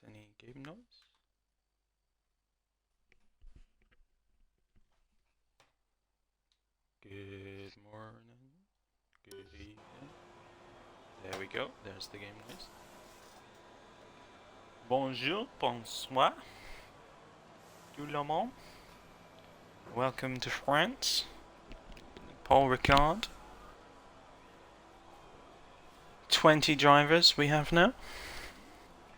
Any game notes? Good morning. Good evening. There we go. There's the game noise. Bonjour, bonsoir, tout le monde. Welcome to France. Paul Ricard. 20 drivers we have now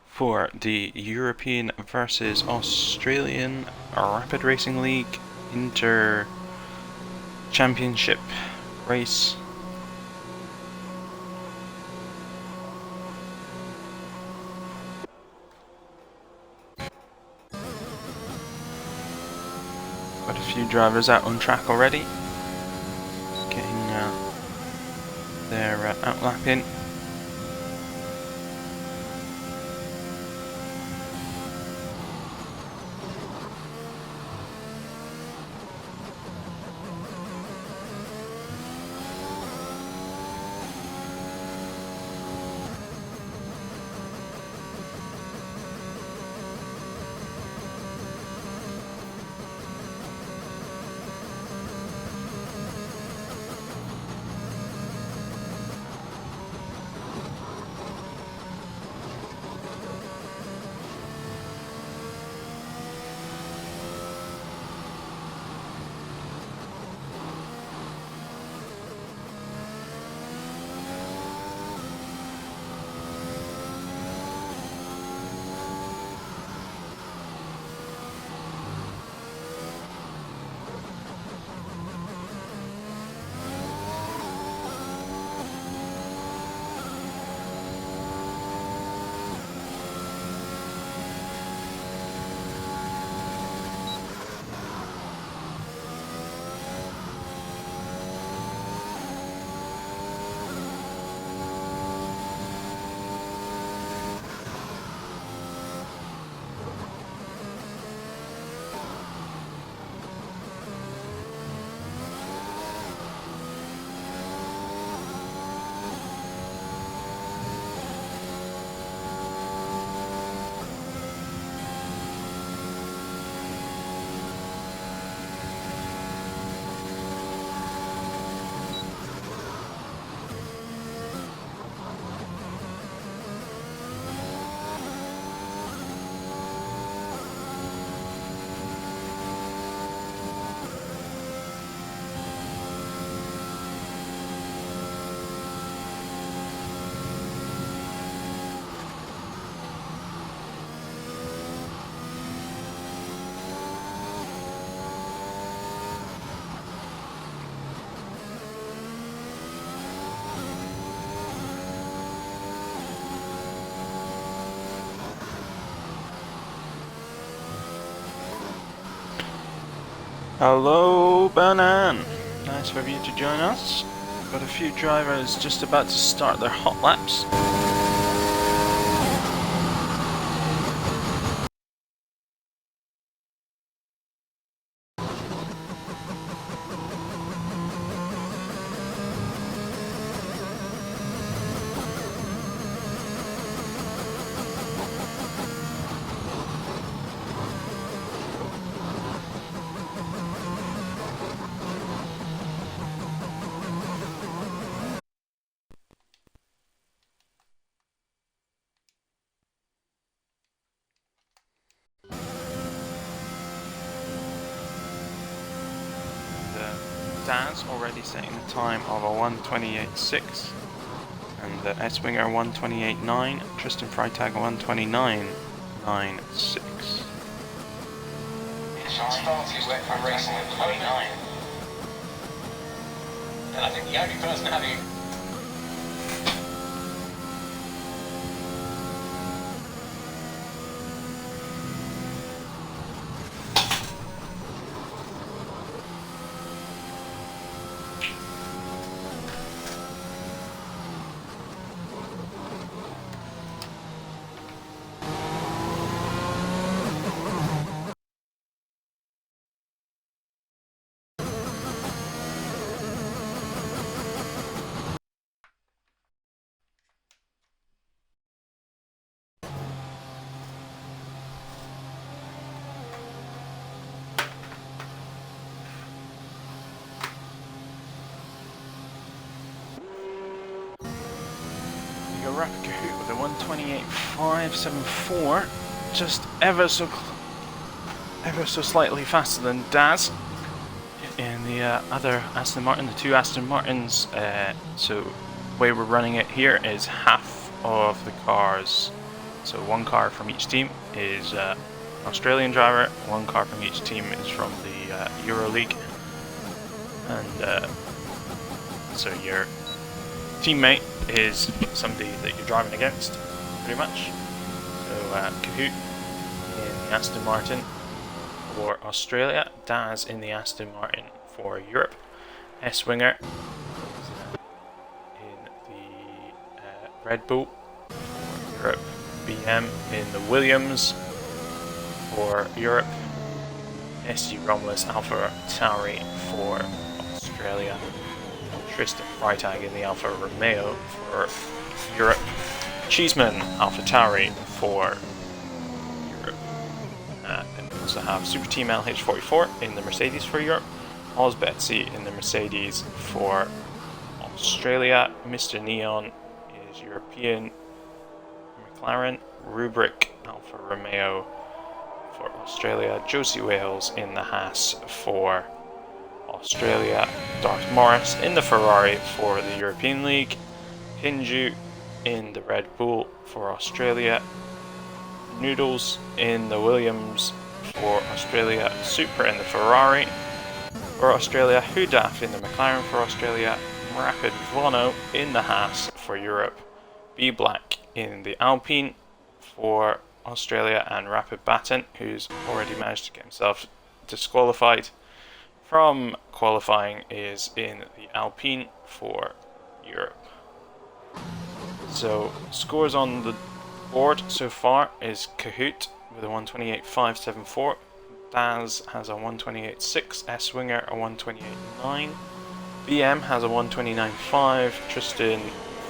for the European versus Australian Rapid Racing League Inter Championship race. Got a few drivers out on track already. Just getting their outlap in. Hello, Banan. Nice for you to join us. Got a few drivers just about to start their hot laps. Dan's already setting the time of a 1:28.6, and the S-Winger 1:28.9, Tristan Freitag 1:29.96. Went from racing at 29. And I think the only person having Rapid Kahoot with a 128.574, just ever so slightly faster than Daz. In the other Aston Martin, the two Aston Martins, so the way we're running it here is half of the cars. So one car from each team is an Australian driver, one car from each team is from the Euro League. And so your teammate is somebody that you're driving against, pretty much. So Kahoot in the Aston Martin for Australia, Daz in the Aston Martin for Europe, S-Winger in the Red Bull for Europe, BM in the Williams for Europe, SG Romulus Alpha Tauri for Australia, Tristan Freitag in the Alfa Romeo for Europe, Cheeseman Alpha Tauri for Europe. And we also have Super Team LH44 in the Mercedes for Europe, Oz Betsy in the Mercedes for Australia, Mr. Neon is European McLaren, Rubric Alfa Romeo for Australia, Josie Wales in the Haas for Australia, Darth Morris in the Ferrari for the European League, Hinju in the Red Bull for Australia, Noodles in the Williams for Australia, Super in the Ferrari for Australia, Hudaf in the McLaren for Australia, Rapid Vono in the Haas for Europe, B Black in the Alpine for Australia, and Rapid Batten, who's already managed to get himself disqualified from qualifying, is in the Alpine for Europe. So scores on the board so far is Kahoot with a 128.574, Daz has a 128.6, S-Winger a 128.9, BM has a 129.5, Tristan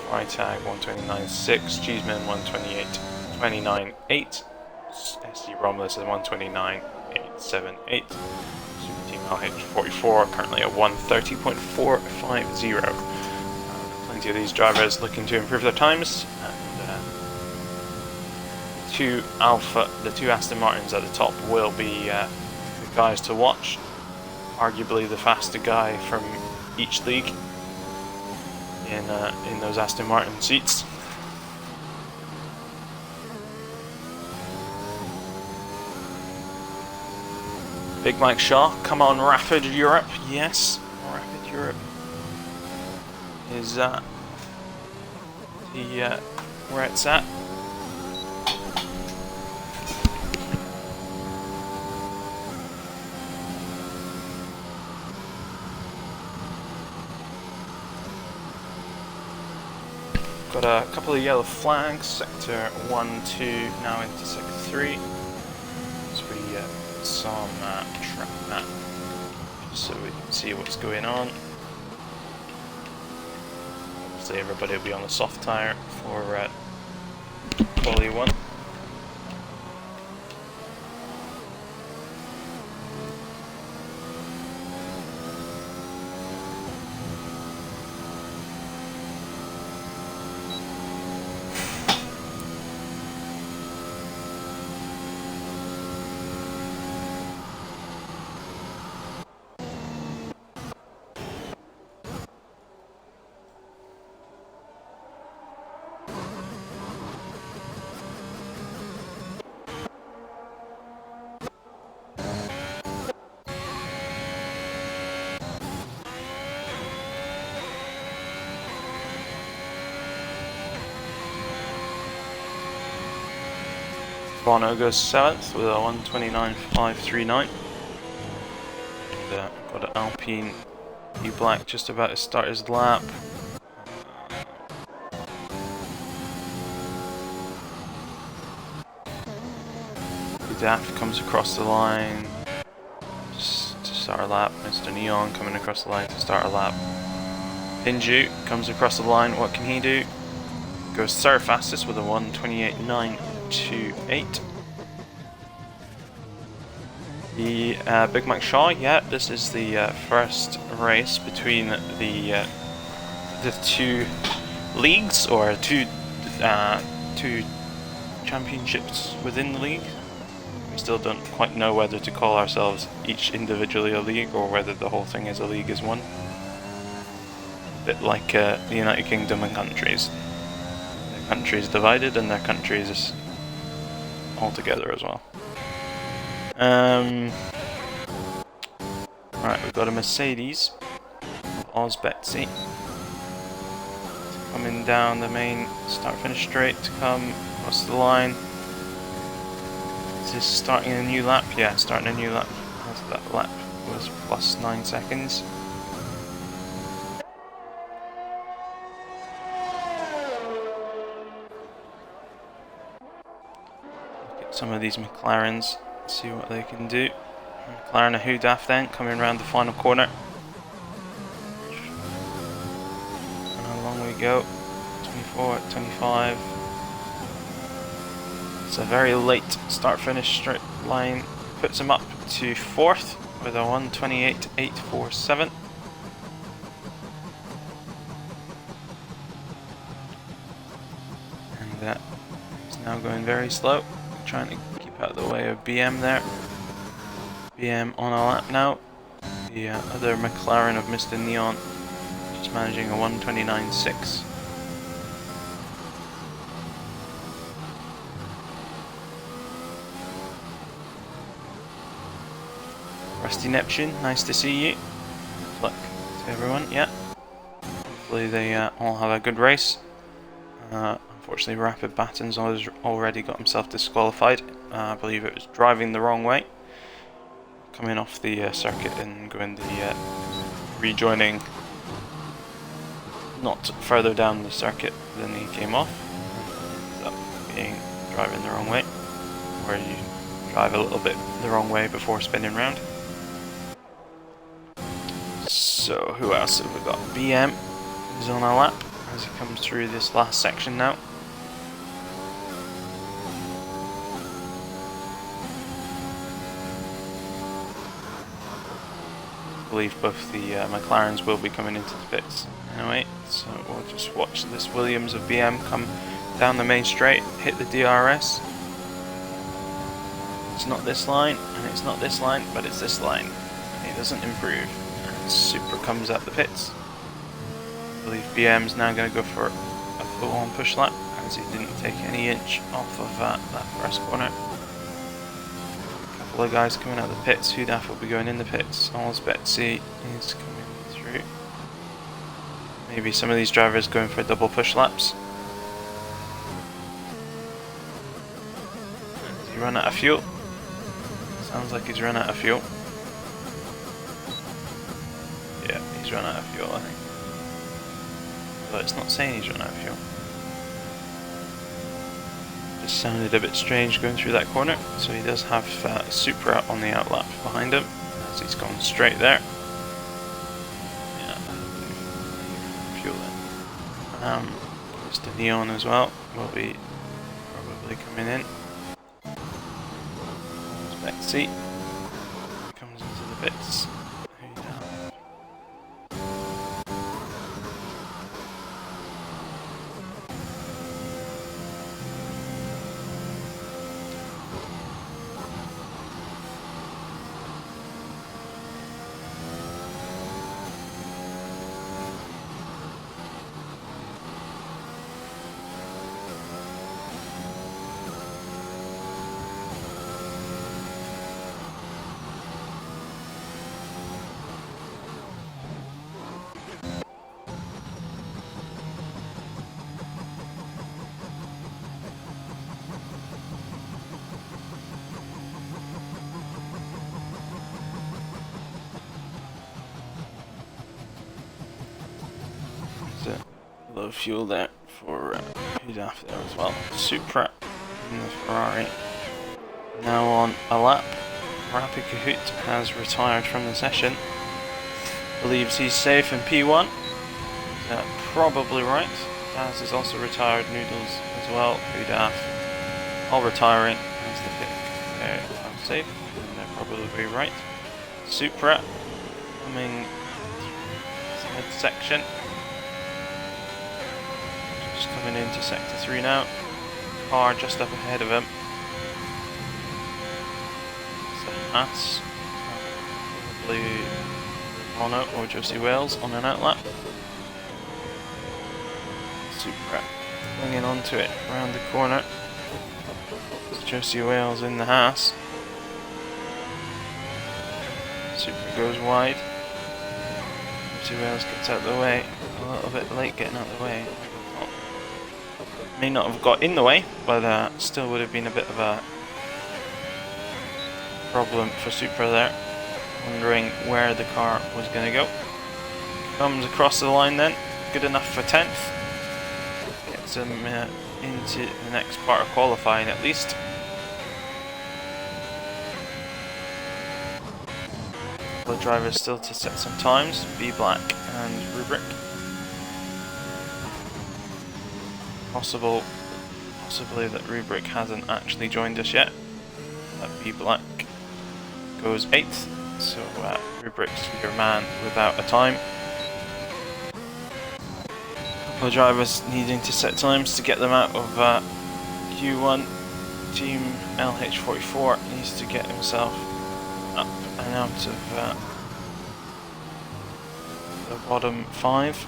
Freitag 129.6, Cheeseman 128.29.8, SG Romulus is 129.878, Super Team LH44 currently at 130.450. Plenty of these drivers looking to improve their times, and the two Aston Martins at the top will be the guys to watch. Arguably the faster guy from each league in those Aston Martin seats. Big Mike Shaw, come on Rapid Europe, yes, Rapid Europe is where it's at. Got a couple of yellow flags, sector 1, 2, now into sector 3. So we some track map so we can see what's going on. Obviously everybody will be on the soft tyre for quali 1. Bono goes 7th with a 129.539. And got an Alpine E Black just about to start his lap. Daft comes across the line just to start a lap. Mr. Neon coming across the line to start a lap. Hinju comes across the line. What can he do? Goes third fastest with a 128.928. The Big Mac Shaw, yeah, this is the first race between the two leagues, or the 2 championships within the league. We still don't quite know whether to call ourselves each individually a league or whether the whole thing as a league is one. A bit like the United Kingdom and countries. Their country is divided and their country is all together as well. Right, we've got a Mercedes of Betsy coming down the main start-finish straight to come across the line. Is this starting a new lap? Yeah, starting a new lap. That lap was plus 9 seconds. Look at some of these McLarens, see what they can do. McLaren Hudaf then coming around the final corner. And along we go. 24, 25. It's a very late start-finish straight line. Puts him up to 4th with a 1:28.847. And he's now going very slow, trying to keep out of the way of BM there. BM on a lap now. The other McLaren of Mr. Neon just managing a 1:29.6. Rusty Neptune, nice to see you. Good luck to everyone, yeah. Hopefully they all have a good race. Unfortunately, Rapid Batten's already got himself disqualified. I believe it was driving the wrong way. Coming off the circuit and going the rejoining not further down the circuit than he came off. Ended up driving the wrong way, where you drive a little bit the wrong way before spinning round. So who else have we got? BM is on a lap as he comes through this last section now. I believe both the McLarens will be coming into the pits anyway, so we'll just watch this Williams of BM come down the main straight, hit the DRS. It's not this line, and it's not this line, but it's this line. He doesn't improve. And Super comes out the pits. I believe BM's now going to go for a full-on push lap, as he didn't take any inch off of that first corner. Couple of guys coming out of the pits. Hudaf will be going in the pits. All's Betsy is coming through. Maybe some of these drivers going for double push laps. Has he run out of fuel? Sounds like he's run out of fuel. Yeah, he's run out of fuel, I think. But it's not saying he's run out of fuel. Just sounded a bit strange going through that corner. So he does have Supra on the outlap behind him, as he's gone straight there. Yeah, fuel then. Mr. Neon as well will be probably coming in. Betsy comes into the pits. Low fuel there for Hudaf there as well. Supra in the Ferrari. Now on a lap. Rapid Kahoot has retired from the session. Believes he's safe in P1. Probably right. Daz is also retired. Noodles as well. Hudaf all retiring as the pick. I'm safe. And they're probably right. Supra coming to mid-section. Just come moving into sector 3 now. Car just up ahead of him. It's a Haas. Probably Mono or Josie Wales on an outlap. Supra bringing onto it around the corner. It's Josie Wales in the Haas. Supra goes wide. Josie Wales gets out of the way. A little bit late getting out of the way. May not have got in the way, but still would have been a bit of a problem for Supra there. Wondering where the car was going to go. Comes across the line then. Good enough for 10th. Gets him into the next part of qualifying at least. The drivers still to set some times. B Black and Rubric. Possibly that Rubric hasn't actually joined us yet. That B Black goes 8th, so Rubric's your man without a time. The drivers needing to set times to get them out of Q1. Team LH44 needs to get himself up and out of the bottom 5.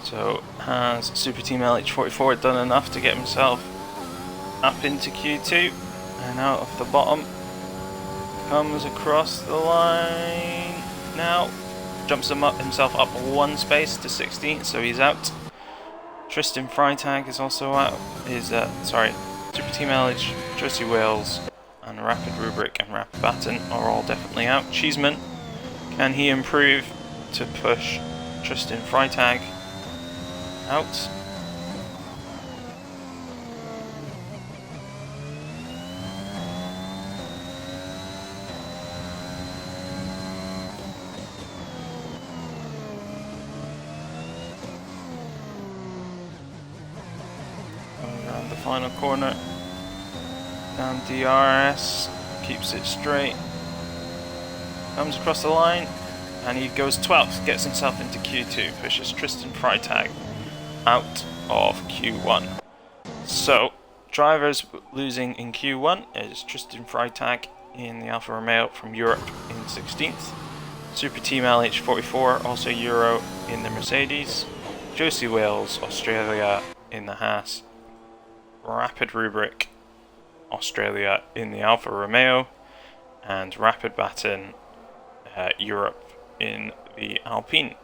So has Super Team LH44 done enough to get himself up into Q2 and out of the bottom? Comes across the line now, jumps himself up one space to 16th, so he's out. Tristan Freitag is also out. Super Team LH, Josie Wales, and Rapid Rubric and Rapid Batten are all definitely out. Cheeseman, can he improve to push Tristan Freitag out? Going around the final corner. Down DRS, keeps it straight. Comes across the line, and he goes 12th, gets himself into Q2, pushes Tristan Freitag out of Q1. So, drivers losing in Q1 is Tristan Freitag in the Alfa Romeo from Europe in 16th. Super Team LH44, also Euro in the Mercedes. Josie Wales, Australia in the Haas. Rapid Rubric, Australia in the Alfa Romeo. And Rapid Batten, Europe in the Alpine.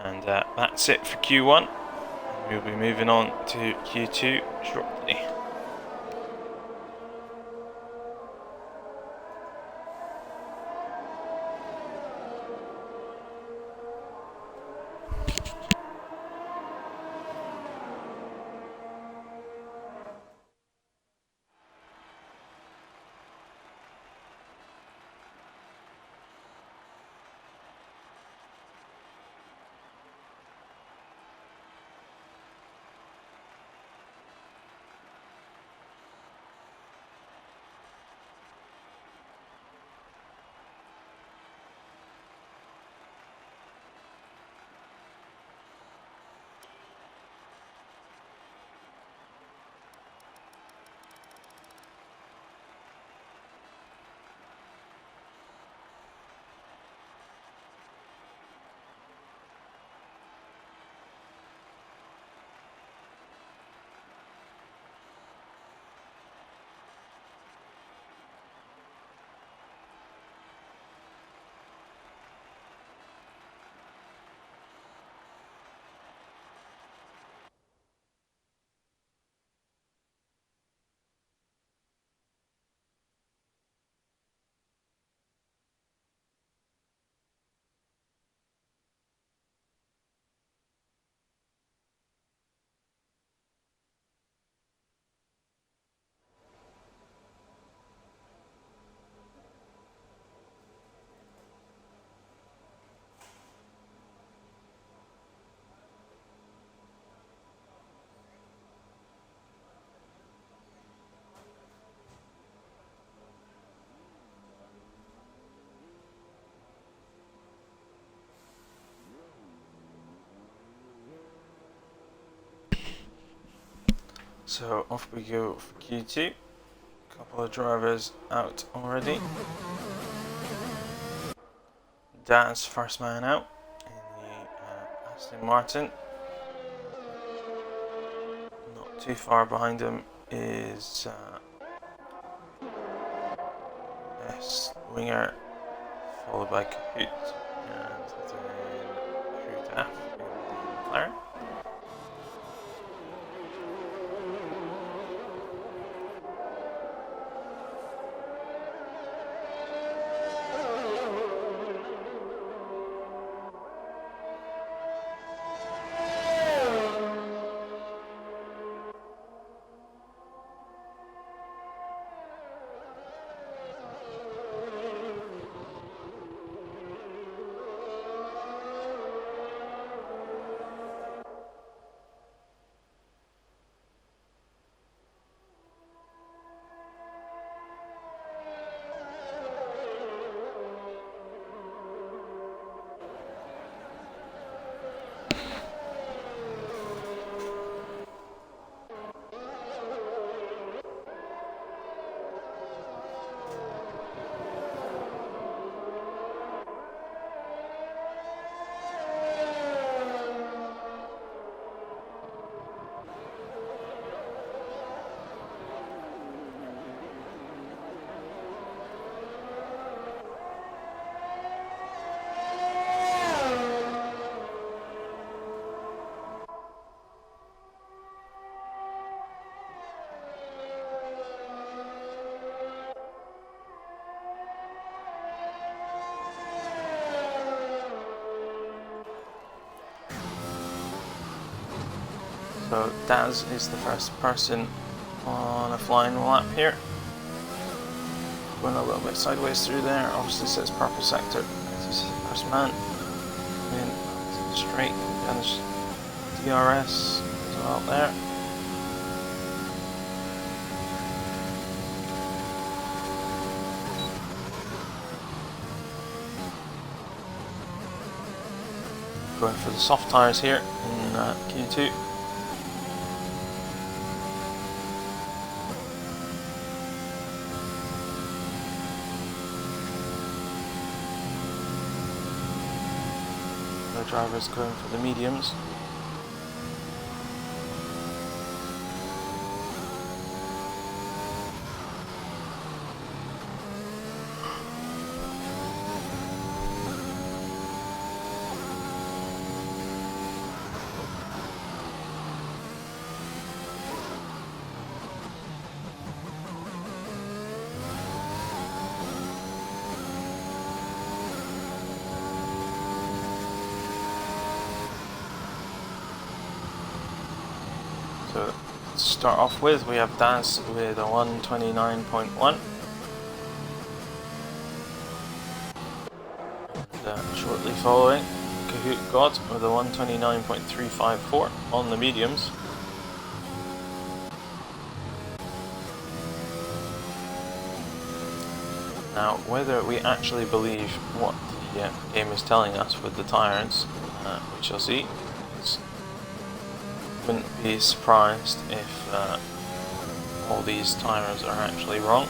And that's it for Q1. We'll be moving on to Q2 shortly. So off we go for Q2. Couple of drivers out already. Daz first man out in the Aston Martin. Not too far behind him is S Winger, followed by Kahoot, and then Hootaf in the McLaren. So Daz is the first person on a flying lap here. Going a little bit sideways through there, obviously says purple sector. This is the first man. In to the straight, and there's DRS as well there. Going for the soft tyres here in Q2. The drivers going for the mediums. So to start off with, we have Daz with a 129.1. And shortly following, Kahoot God with a 129.354 on the mediums. Now, whether we actually believe what the game is telling us with the tires, we shall see. Wouldn't be surprised if all these tires are actually wrong.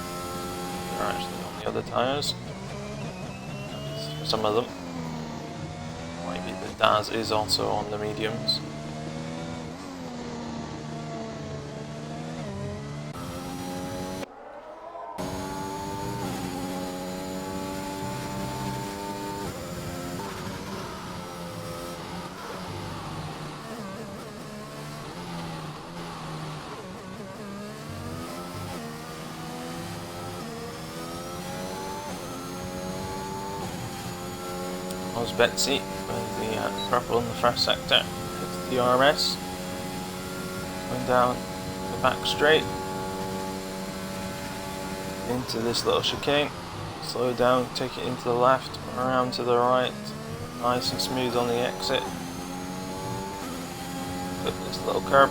They're actually on the other tires. For some of them, maybe the Daz is also on the mediums. Was Betsy with the purple in the first sector, hits the RS, going down the back straight into this little chicane, slow down, take it into the left, around to the right, nice and smooth on the exit, put this little curb,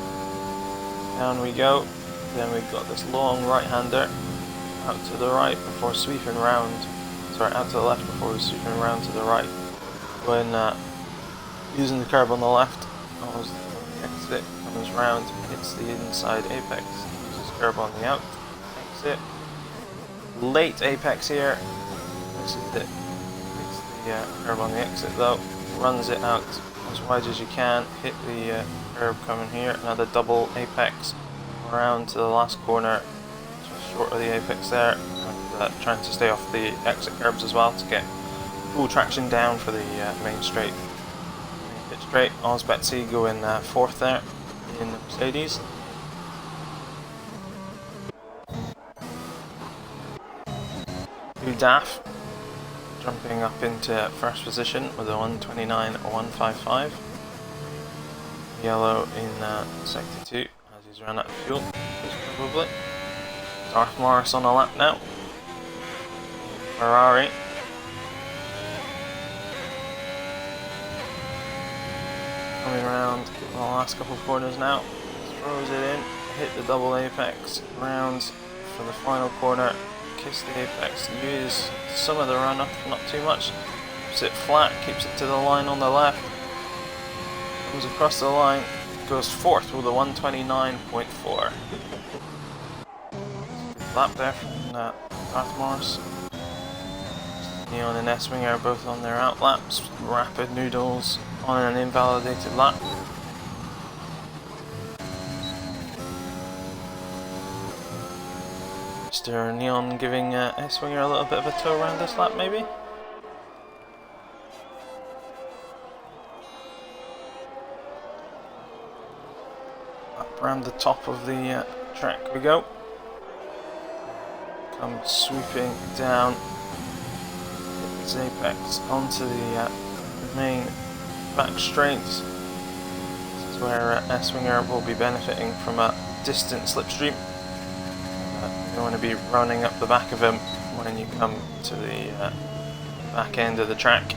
down we go, then we've got this long right hander, out to the right before sweeping round, sorry, out to the left before sweeping round to the right. When using the curb on the left, I was exit comes round, hits the inside apex, uses curb on the out, exit. Late apex here, misses it, hits the curb on the exit though, runs it out as wide as you can, hit the curb coming here, another double apex, around to the last corner, just short of the apex there, and trying to stay off the exit curbs as well to get full traction down for the main straight. Main pit straight, Oz Betsy going fourth there in the Mercedes. Daff jumping up into first position with a 1:29.155. Yellow in sector 2 as he's run out of fuel, probably. Darth Morris on a lap now. Ferrari. Coming around the last couple of corners now. Throws it in, hit the double apex, rounds for the final corner. Kiss the apex, use some of the run up, not too much. Keeps it flat, keeps it to the line on the left. Comes across the line, goes fourth with a 1:29.4. Good lap there from Darth Morris. Neon and S-Wing are both on their out laps. Rapid Noodles on an invalidated lap. Mr. Neon giving S-Winger a little bit of a tow around this lap, maybe? Up around the top of the track we go. Come sweeping down its apex onto the main back straights. This is where S-Winger will be benefiting from a distant slipstream. You want to be running up the back of him when you come to the back end of the track.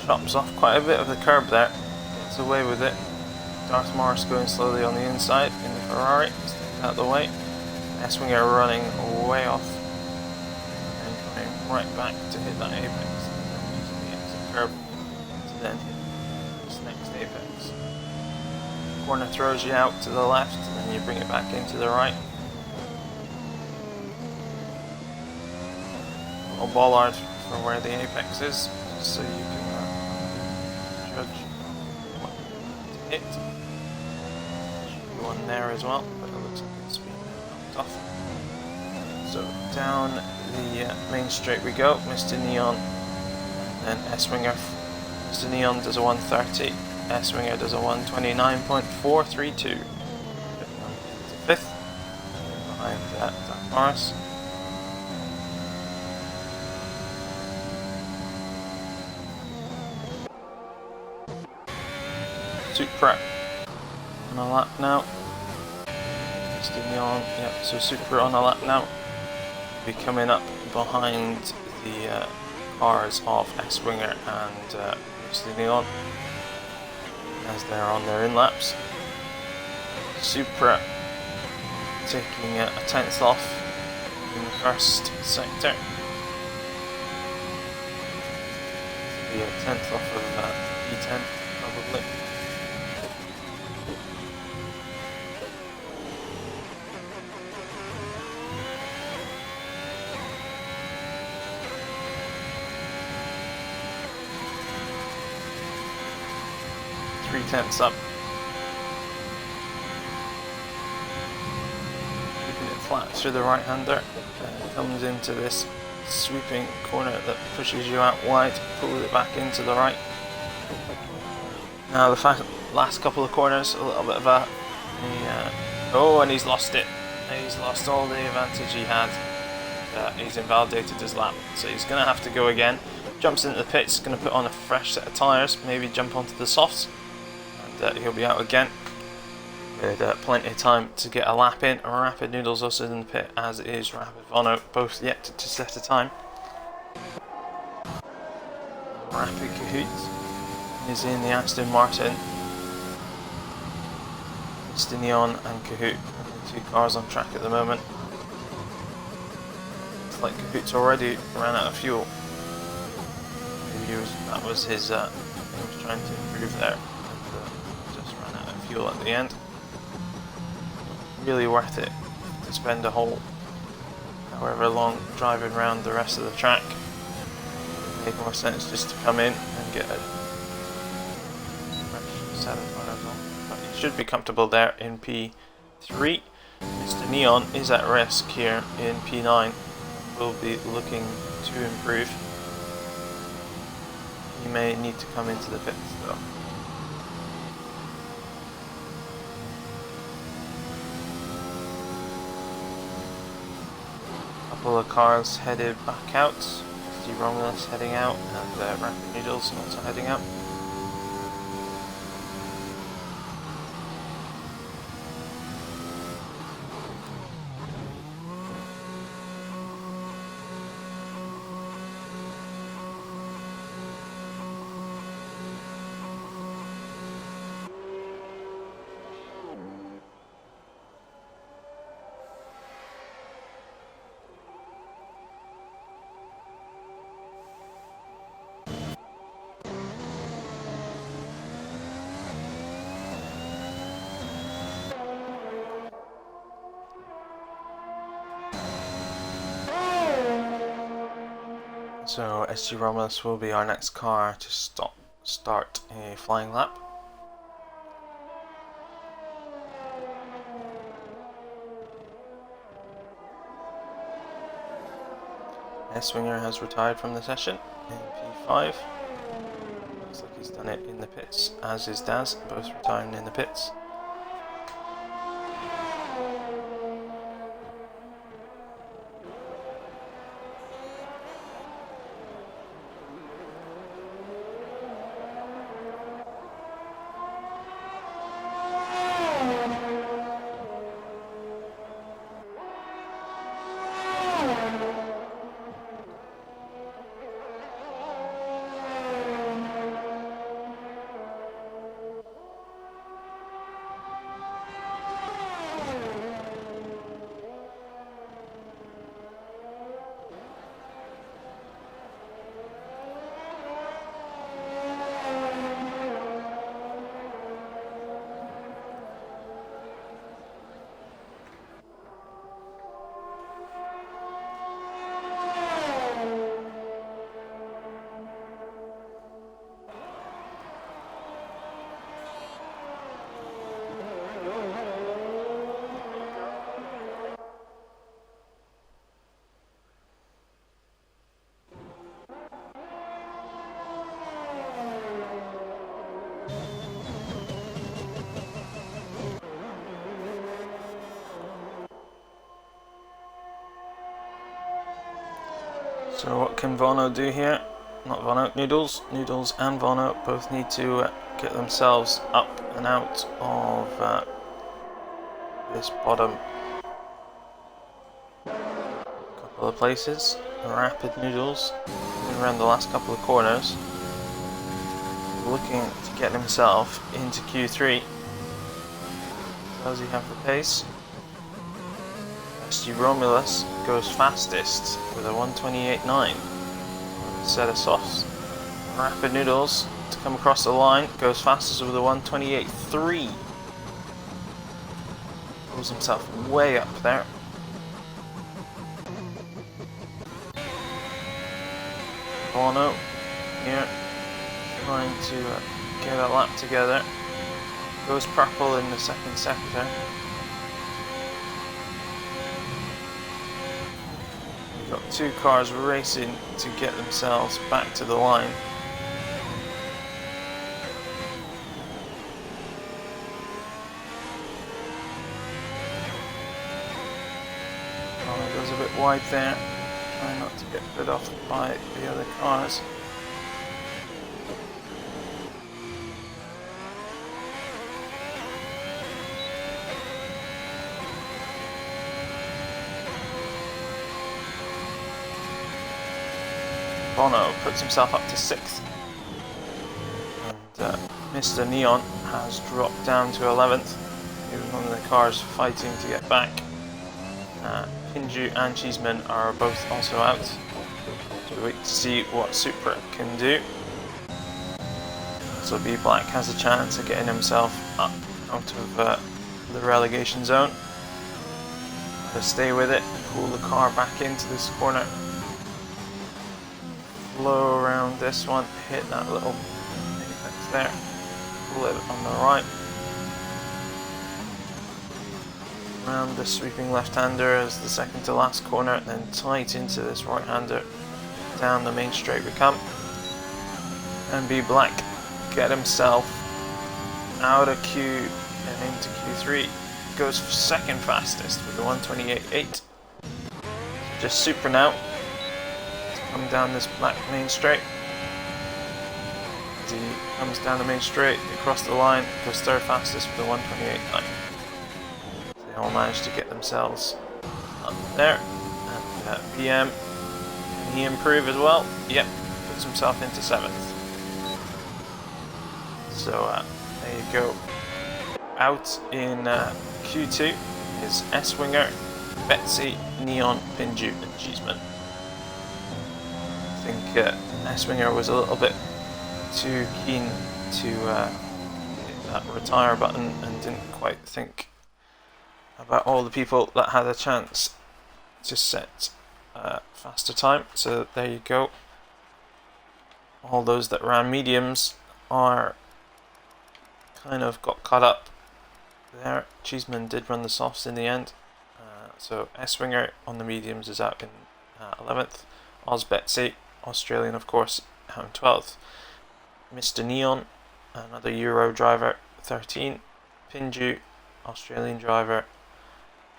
Chops off quite a bit of the curb there, gets away with it. Darth Morris going slowly on the inside in the Ferrari, staying out of the way. S-Winger running way off and coming right back to hit that apex, and then using the exit curb to then hit this next apex. Corner throws you out to the left, and then you bring it back into the right. A bollard for where the apex is, just so you can judge what to hit. Should be one there as well, but it looks like it's been knocked off. So down the main straight we go, Mr. Neon, and then S-Winger. Mr. Neon does a 1:30, S-Winger does a 1:29.432. Fifth, behind Darth Morris. Supra on a lap now. Mr. Neon, yeah, so Supra on a lap now. Be coming up behind the cars of S-Winger and Mr. Neon as they're on their in laps. Supra taking a 10th off in the first sector. Be a 10th off of E10 probably. Tenths up. Keeping it flat through the right hander. Comes into this sweeping corner that pushes you out wide, pulls it back into the right. Now the last couple of corners, a little bit of a oh, and he's lost it. He's lost all the advantage he had. He's invalidated his lap, so he's going to have to go again. Jumps into the pits, going to put on a fresh set of tyres, maybe jump onto the softs. He'll be out again with plenty of time to get a lap in. Rapid Noodles also in the pit, as is Rapid Vono, both yet to set a time. Rapid Kahoot is in the Aston Martin. Mr. Neon and Kahoot, the two cars on track at the moment. Looks like Kahoot's already ran out of fuel. Maybe that was his, he was trying to improve there. Just ran out of fuel at the end. Really worth it to spend a whole however long driving around the rest of the track. It make more sense just to come in and get a fresh set of tires on. But you should be comfortable there in P3. Mr. Neon is at risk here in P9. Will be looking to improve. He may need to come into the pits though. Couple of cars headed back out. See Romulus heading out, and Rapid Noodles also heading out. So SG Romulus will be our next car to start a flying lap. S-Winger has retired from the session in P5. Looks like he's done it in the pits, as is Daz, both retiring in the pits. So what can Vono do here? Not Vono, Noodles. Noodles and Vono both need to get themselves up and out of this bottom couple of places. Rapid Noodles around the last couple of corners, looking to get himself into Q3. Does he have the pace? SG Romulus goes fastest with a 128.9. Set of softs. Rapid Noodles to come across the line goes fastest with a 128.3. Pulls himself way up there. Bono here trying to get a lap together. Goes purple in the second sector. Got two cars racing to get themselves back to the line. Oh, it goes a bit wide there. Trying not to get put off by the other cars. Bono puts himself up to 6th, and Mr. Neon has dropped down to 11th. Even one of the cars fighting to get back. Hinju and Cheeseman are both also out, so we wait to see what Supra can do. So B Black has a chance of getting himself up out of the relegation zone. To stay with it, pull the car back into this corner, flow around this one, hit that little apex there, pull it on the right, around the sweeping left-hander as the second to last corner, then tight into this right-hander, down the main straight we come, and be Black get himself out of Q and into Q3. Goes second fastest with the 128.8. Just super now to come down this Black main straight. As he comes down the main straight, across the line, goes third fastest with the 128.9. So they all managed to get themselves up there. And PM, can he improve as well? Yep, puts himself into 7th. So there you go. Out in Q2 is S-Winger, Betsy, Neon, Pinju and Cheeseman. I think S-Winger was a little bit too keen to hit that retire button and didn't quite think about all the people that had a chance to set faster time. So there you go. All those that ran mediums are kind of got caught up there. Cheeseman did run the softs in the end. So S-Winger on the mediums is out in 11th. Oz Betsy, Australian of course, out in 12th. Mr. Neon, another Euro driver, 13. Pinju, Australian driver,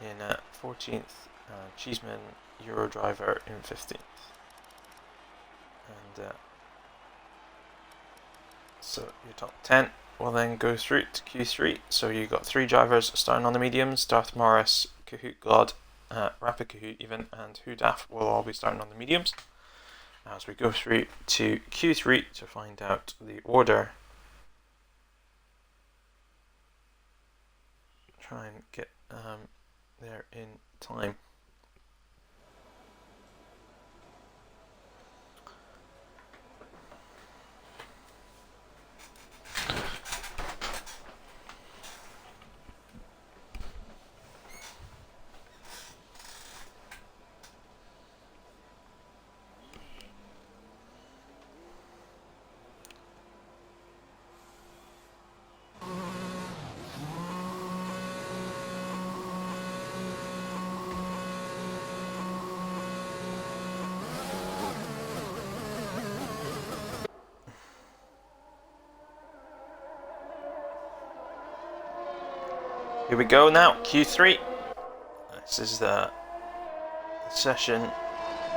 in 14th. Cheeseman, Euro driver, in 15th. And so your top 10 will then go through to Q3. So you got 3 drivers starting on the mediums. Darth Morris, Kahoot God, Rapid Kahoot even, and Hudaf will all be starting on the mediums. As we go through to Q3 to find out the order. Try and get there in time. Here we go now, Q3. This is the session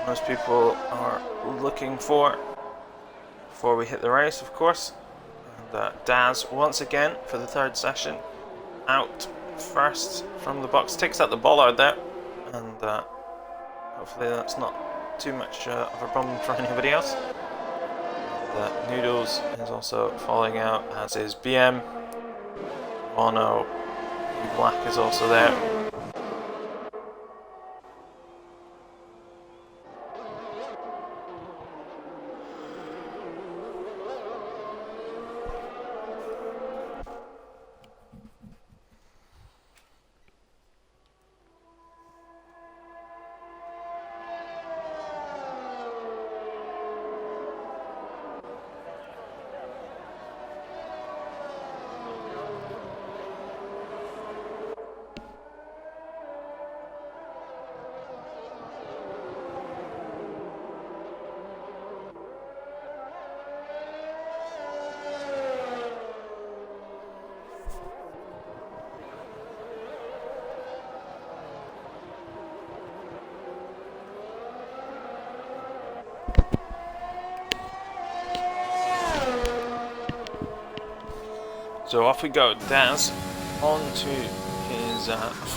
most people are looking for before we hit the race, of course. And Daz, once again, for the 3rd session, out first from the box. Takes out the bollard there, and hopefully that's not too much of a problem for anybody else. And, Noodles is also falling out, as is BM. Bono, Black is also there. So off we go, Daz on to his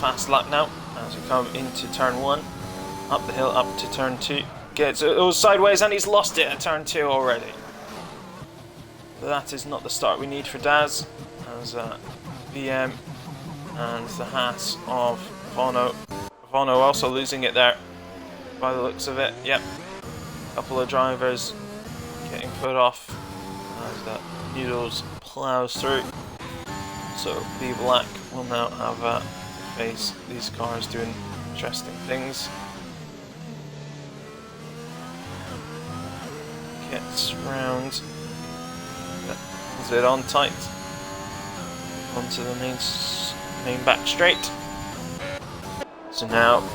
fast lap now as we come into turn 1, up the hill, up to turn 2, gets it was sideways and he's lost it at turn 2 already. But that is not the start we need for Daz, as VM and the Haas of Vono. Vono also losing it there by the looks of it. Yep, a couple of drivers getting put off as Noodles plows through. So B Black will now have to face these cars doing interesting things. Gets round, pulls it on tight, onto the main back straight. So now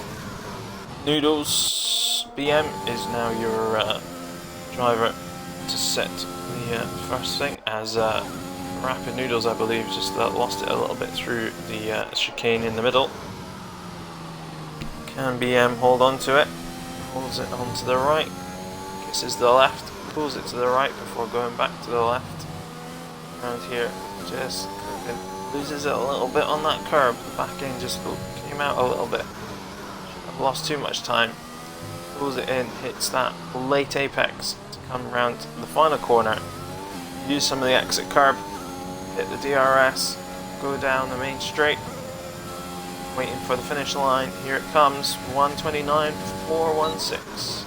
Noodles BM is now your driver to set the first thing, as Rapid Noodles, I believe, just lost it a little bit through the chicane in the middle. Can BM hold on to it? Holds it onto the right, kisses the left, pulls it to the right before going back to the left. Around here, just loses it a little bit on that curb. The back end just came out a little bit. I've lost too much time. Pulls it in, hits that late apex to come around the final corner. Use some of the exit curb, hit the DRS, go down the main straight. Waiting for the finish line. Here it comes. 129.416.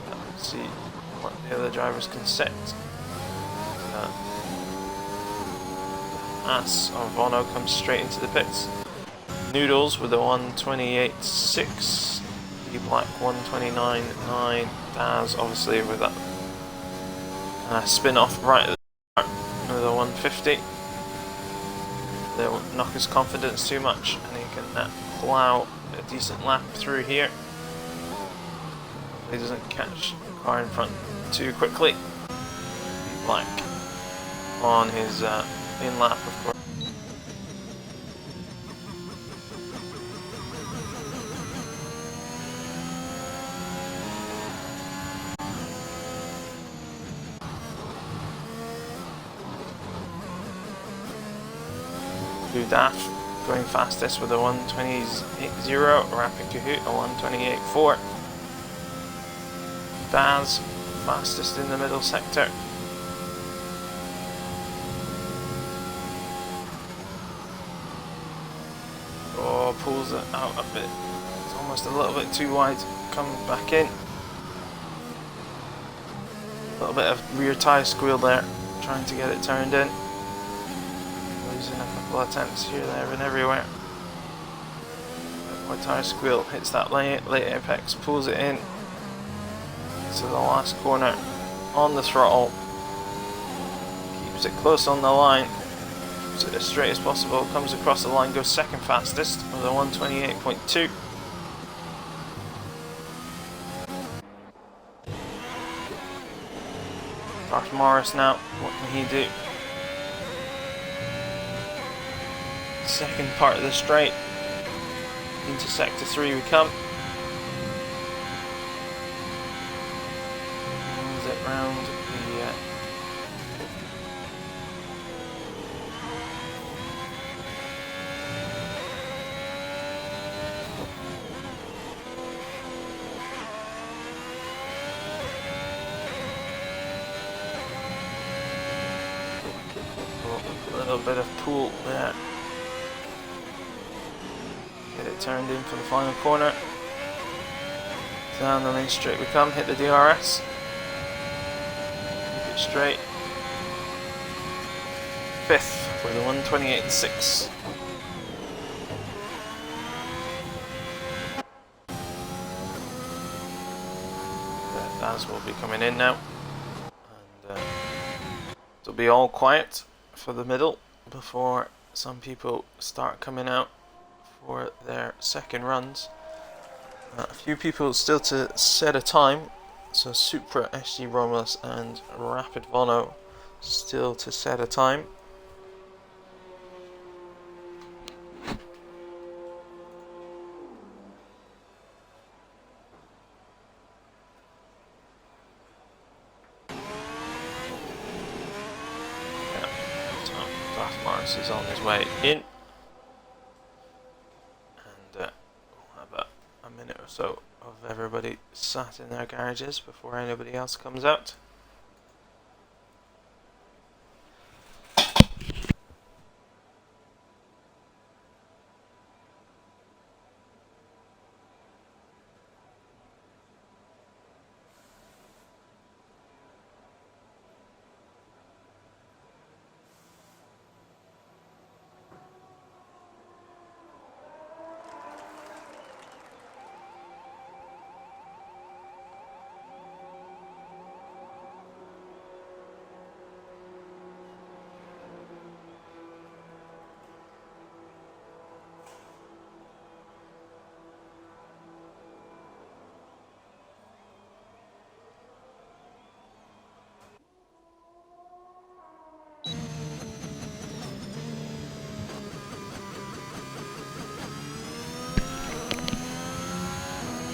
Let's see what the other drivers can set. Ass of Vono comes straight into the pits. Noodles with a 128.6. B Black 129.9. Daz obviously with that spin off right at the start with a 150. They'll knock his confidence too much, and he can plow a decent lap through here. He doesn't catch the car in front too quickly. B Black on his in lap, of course. Daff going fastest with a 128.0, Rapid Kahoot a 128.4. Daz fastest in the middle sector. Oh, pulls it out a bit. It's almost a little bit too wide. Come back in. A little bit of rear tyre squeal there, trying to get it turned in. Losing a couple of attempts here, there, and everywhere. My tyre squeal hits that late apex, pulls it in to the last corner on the throttle. Keeps it close on the line, keeps it as straight as possible. Comes across the line, goes second fastest with a 128.2. Darth Morris now, what can he do? Second part of the straight, into sector 3 we come. Moves it round the a little bit of pull there. Get it turned in for the final corner. Down the main straight we come, hit the DRS. Keep it straight. Fifth with a 128.6. Daz will be coming in now. And it'll be all quiet for the middle before some people start coming out for their second runs. A few people still to set a time, so Supra, SG Romulus and Rapid Vono still to set a time. Darth Morris is on his way in. A minute or so of everybody sat in their garages before anybody else comes out.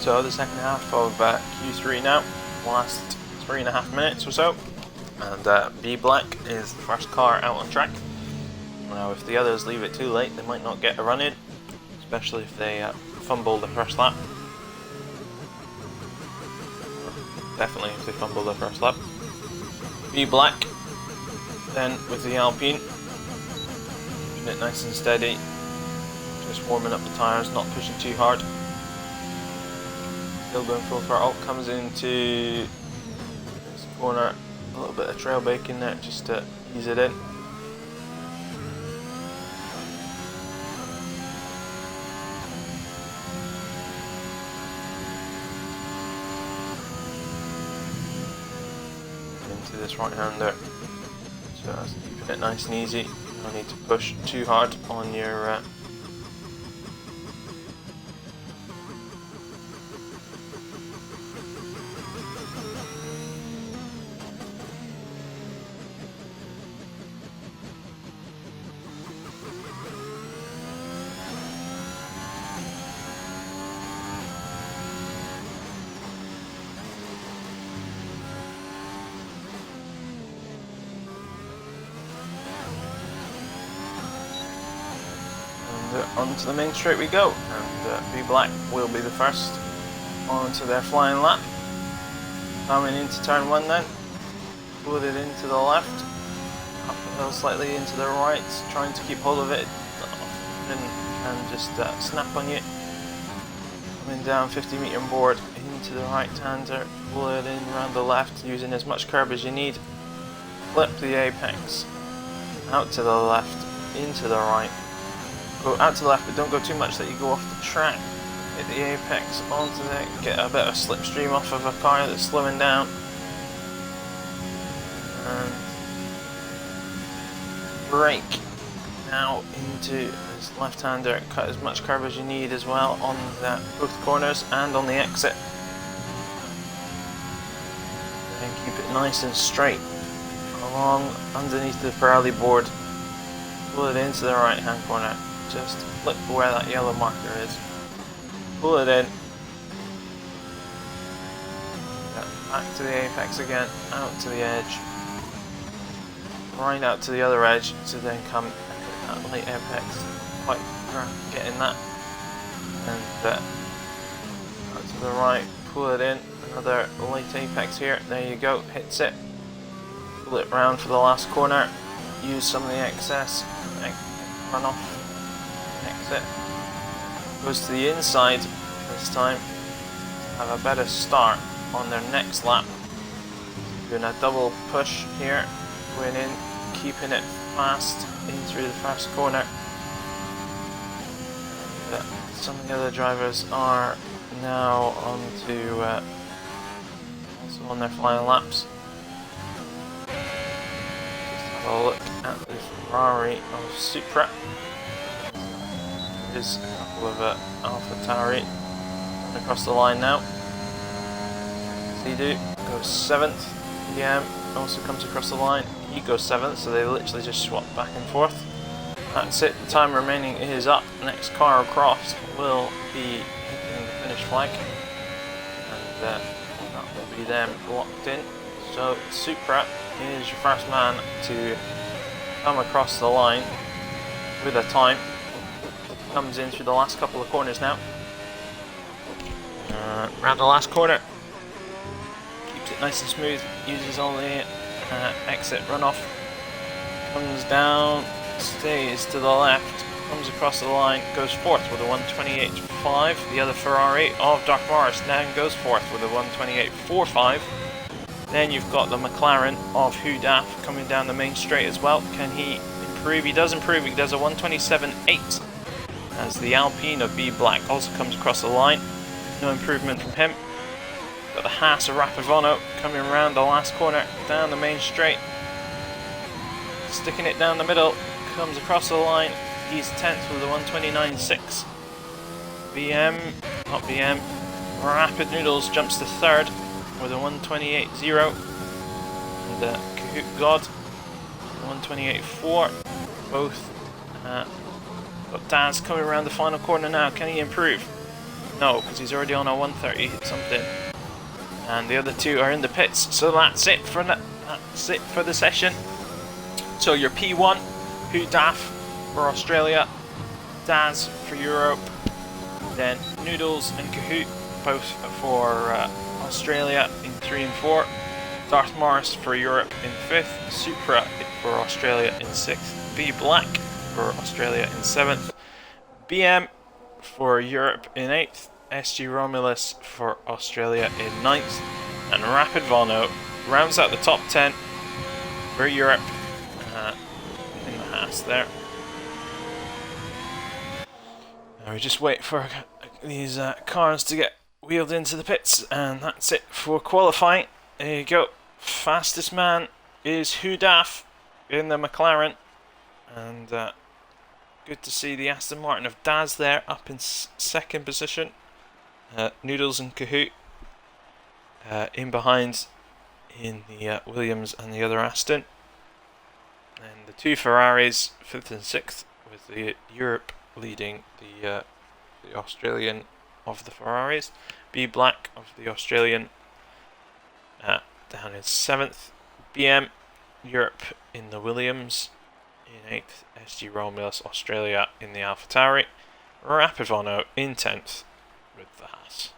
So the second half of Q3 now, last 3.5 minutes or so, and B Black is the first car out on track. Now if the others leave it too late, they might not get a run in, especially if they fumble the first lap. Definitely if they fumble the first lap. B Black then with the Alpine, keeping it nice and steady, just warming up the tyres, not pushing too hard. Still going full throttle, comes into this corner, a little bit of trail braking there just to ease it in. Into this right hander, so that's keeping it nice and easy. You don't need to push too hard on your onto the main straight we go, and B Black will be the first onto their flying lap. Coming into turn 1 then, put it into the left, up the hill slightly into the right, trying to keep hold of it and just snap on you. Coming down 50-meter board into the right hander, pull it in around the left using as much curb as you need. Flip the apex, out to the left, into the right. Go out to the left, but don't go too much that you go off the track. Hit the apex onto there, get a bit of slipstream off of a car that's slowing down. And brake now into this left-hander, cut as much curve as you need as well on both corners and on the exit. And keep it nice and straight along underneath the Pirelli board. Pull it into the right-hand corner. Just flip where that yellow marker is. Pull it in. Back to the apex again, out to the edge. Right out to the other edge to then come at that late apex. Quite getting that. And out to the right, pull it in. Another late apex here. There you go, hits it. Pull it round for the last corner. Use some of the excess. Run off. Exit. Goes to the inside this time. Have a better start on their next lap. Doing a double push here. Going in, keeping it fast in through the first corner. Some of the other drivers are now on to also on their flying laps. Just have a look at the Ferrari of Supra. There's a couple of Alpha Tauri across the line now. Zidu goes 7th. PM also comes across the line. He goes 7th, so they literally just swap back and forth. That's it. The time remaining is up. Next car across will be hitting the finish flag, and that will be them locked in. So Supra is your first man to come across the line with a time. Comes in through the last couple of corners now. Round the last corner. Keeps it nice and smooth. Uses all the exit runoff. Comes down. Stays to the left. Comes across the line. Goes 4th with a 128.5. The other Ferrari of Dark Morris then goes 4th with a 128.45. Then you've got the McLaren of Hudaf coming down the main straight as well. Can he improve? He does improve. He does a 127.8. As the Alpine of B Black also comes across the line. No improvement from him. Got the Haas of Rapivano coming around the last corner, down the main straight. Sticking it down the middle, comes across the line. He's 10th with a 129.6. not BM, Rapid Noodles jumps to 3rd with a 128.0. And Kahoot God, 128.4. Both got Daz coming around the final corner now. Can he improve? No, because he's already on a 130 something. And the other two are in the pits. So that's it for the session. So your P1, Hudaf for Australia, Daz for Europe, then Noodles and Kahoot both for Australia in 3 and 4, Darth Morris for Europe in 5th, Supra for Australia in 6th, B Black for Australia in 7th, BM for Europe in 8th, SG Romulus for Australia in 9th, and Rapid Vono rounds out the top 10 for Europe in the Haas there. Now we just wait for these cars to get wheeled into the pits, and that's it for qualifying. There you go. Fastest man is Hudaf in the McLaren, and good to see the Aston Martin of Daz there up in second position. Noodles and Kahoot in behind in the Williams and the other Aston, and the two Ferraris 5th and 6th, with the Europe leading the Australian of the Ferraris. B Black of the Australian down in 7th. BM Europe in the Williams in 8th. SG Romulus Australia in the AlphaTauri. Rapid Vono in 10th with the Haas.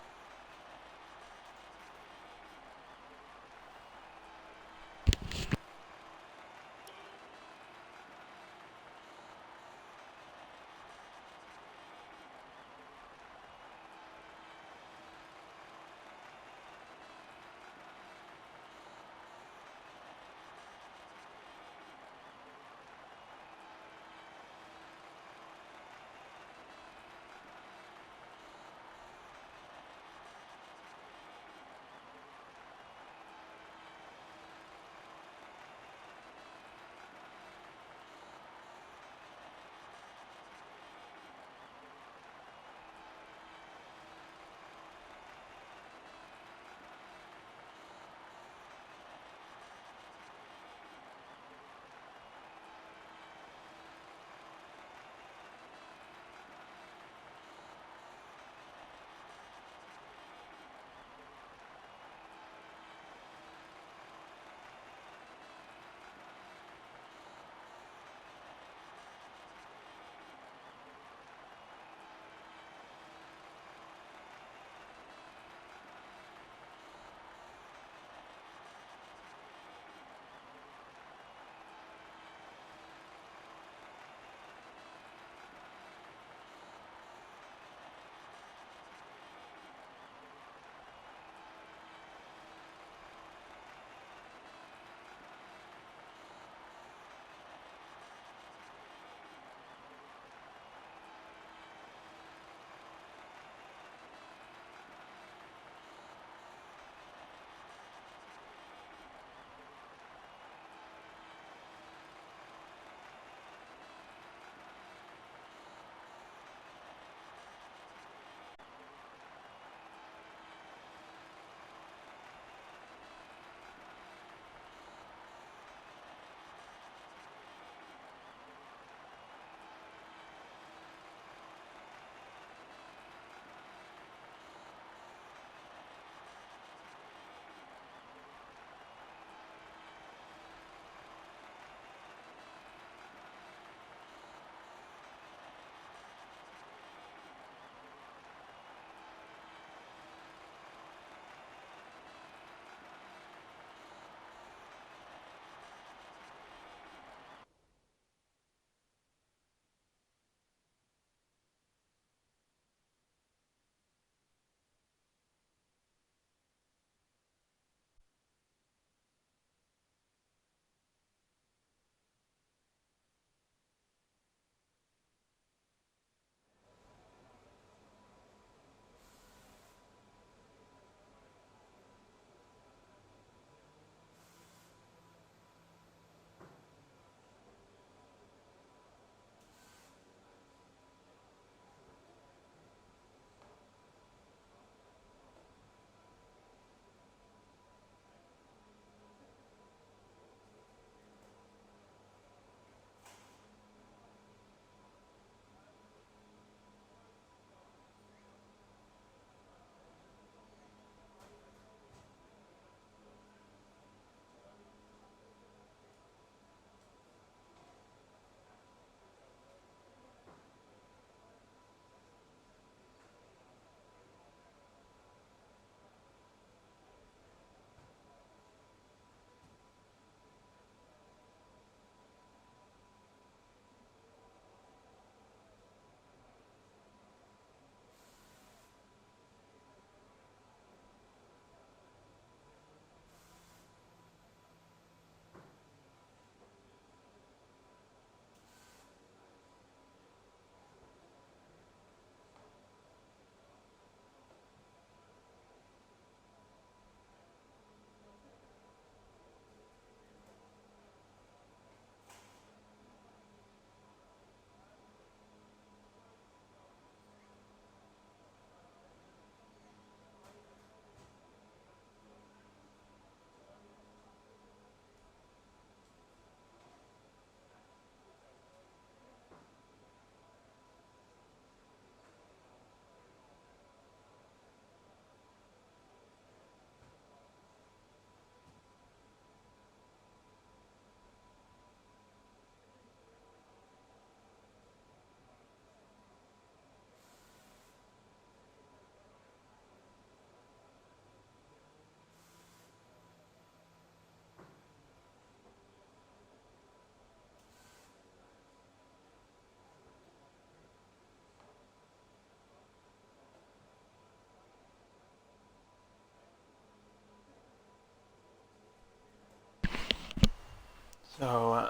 So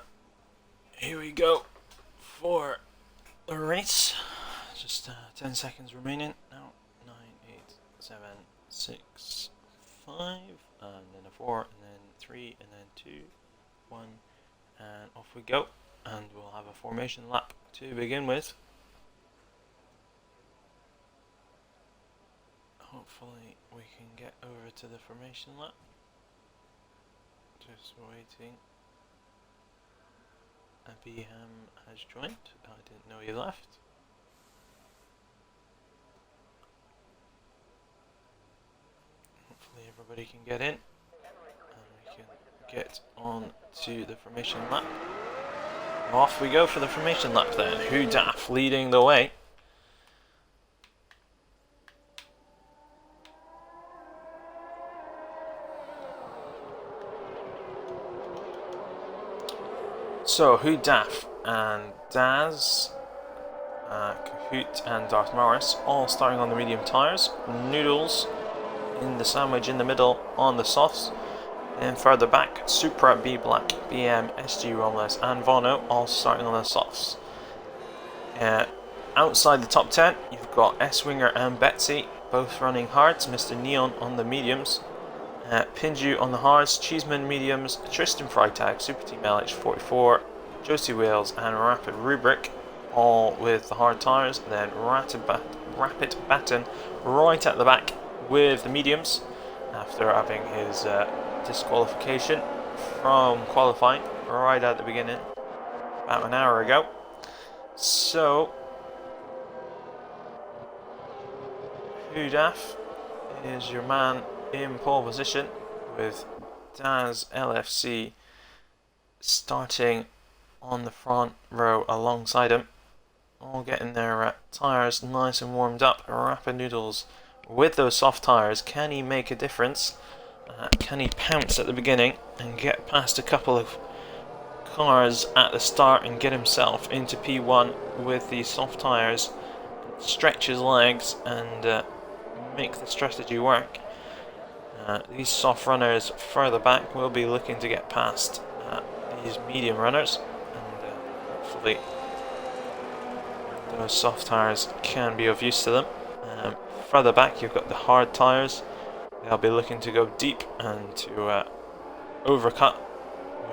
here we go for the race. Just 10 seconds remaining now. 9, 8, 7, 6, 5, and then a 4, and then 3, and then 2, 1, and off we go. And we'll have a formation lap to begin with. Hopefully we can get over to the formation lap. Just waiting. BM has joined. I didn't know he left. Hopefully everybody can get in and we can get on to the formation lap. Off we go for the formation lap then. Hudaf leading the way. So Hudaf and Daz, Kahoot and Darth Morris all starting on the medium tyres. Noodles in the sandwich in the middle on the softs. And further back, Supra, B Black, BM, SG Romulus and Vono all starting on the softs. Outside the top 10, you've got S-Winger and Betsy both running hards. Mr. Neon on the mediums. Pinju on the hards, Cheeseman mediums, Tristan Freitag, Super Team LH44, Josie Wales and Rapid Rubric all with the hard tyres. Then Rapid Batten right at the back with the mediums after having his disqualification from qualifying right at the beginning about an hour ago. So Hudaf is your man in pole position with Daz LFC starting on the front row alongside him, all getting their tyres nice and warmed up. Rapid Noodles with those soft tyres, can he make a difference? Can he pounce at the beginning and get past a couple of cars at the start and get himself into P1 with these soft tyres, stretch his legs and make the strategy work? These soft runners further back will be looking to get past these medium runners, and hopefully those soft tyres can be of use to them. Further back you've got the hard tyres. They'll be looking to go deep and to overcut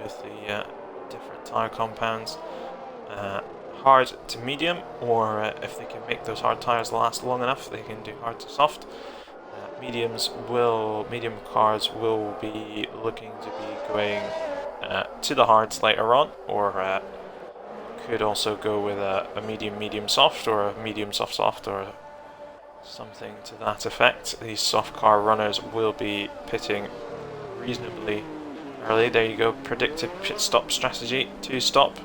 with the different tyre compounds, hard to medium, or if they can make those hard tyres last long enough, they can do hard to soft. Medium cars will be looking to be going to the hards later on, or could also go with a medium soft, or a medium soft, or something to that effect. These soft car runners will be pitting reasonably early. There you go, predicted pit stop strategy, 2 stop.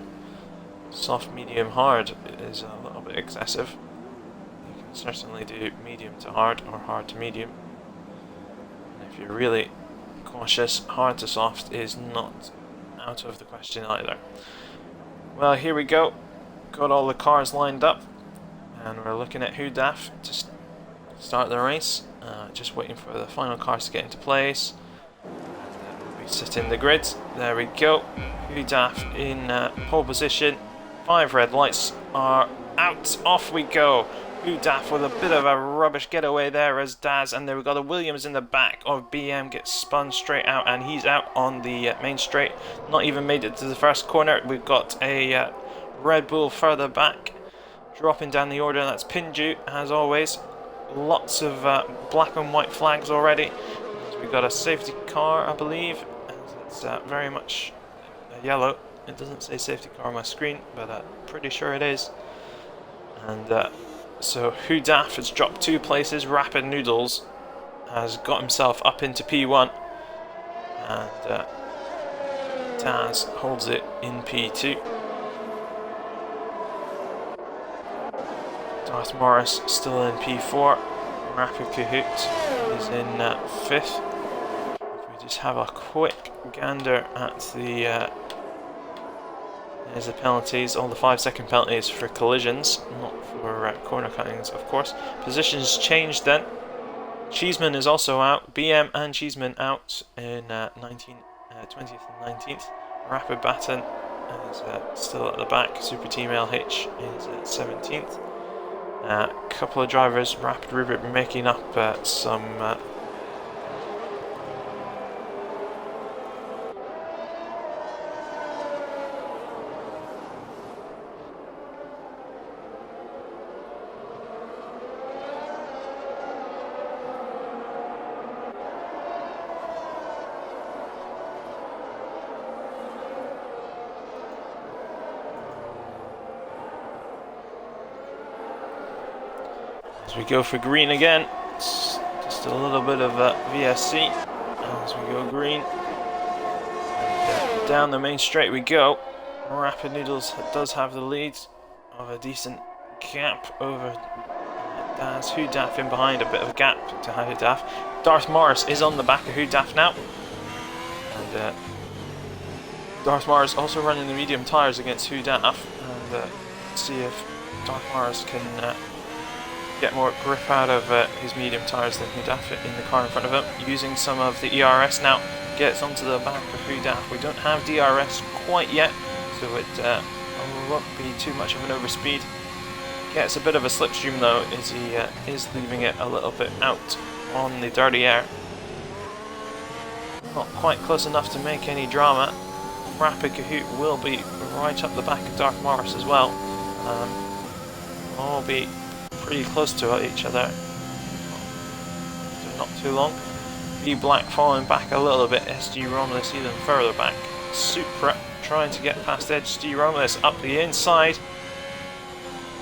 Soft, medium, hard is a little bit excessive. You can certainly do medium to hard or hard to medium. And if you're really cautious, hard to soft is not out of the question either. Well, here we go. Got all the cars lined up, and we're looking at Hudaf to start the race. Just waiting for the final cars to get into place. We sit in the grid. There we go. Hudaf in pole position. 5 red lights are out. Off we go. Hudaf with a bit of a rubbish getaway there as Daz, and then we've got a Williams in the back of BM, gets spun straight out, and he's out on the main straight. Not even made it to the first corner. We've got a Red Bull further back, dropping down the order. That's Pinju, as always. Lots of black and white flags already. We've got a safety car, I believe. It's very much yellow. It doesn't say safety car on my screen, but I'm pretty sure it is. And so Hudaf has dropped 2 places. Rapid Noodles has got himself up into P1, and Daz holds it in P2. Darth Morris still in P4. Rapid Kahoot is in 5th. If we just have a quick gander at the there's the penalties, all the 5-second penalties for collisions, not for corner cuttings, of course. Positions changed then. Cheeseman is also out. BM and Cheeseman out in 20th and 19th. Rapid Baton is still at the back. Super Team LH is at 17th. A couple of drivers, Rapid Rupert, making up some as we go for green again. It's just a little bit of VSC as we go green. And, down the main straight we go. Rapid Noodles does have the lead of a decent gap over Daz. Hoodaf in behind, a bit of a gap to Hoodaf. Darth Morris is on the back of Hoodaf now. And Darth Morris also running the medium tyres against Hoodaf. And see if Darth Morris can get more grip out of his medium tyres than Hoodaf in the car in front of him. Using some of the ERS now, gets onto the back of Hoodaf. We don't have DRS quite yet, so it won't be too much of an overspeed. Gets a bit of a slipstream though, as he is leaving it a little bit out on the dirty air. Not quite close enough to make any drama. Rapid Kahoot will be right up the back of Darth Morris as well. All be pretty close to each other, so not too long. B Black falling back a little bit, SG Romulus even further back. Supra trying to get past SG Romulus up the inside,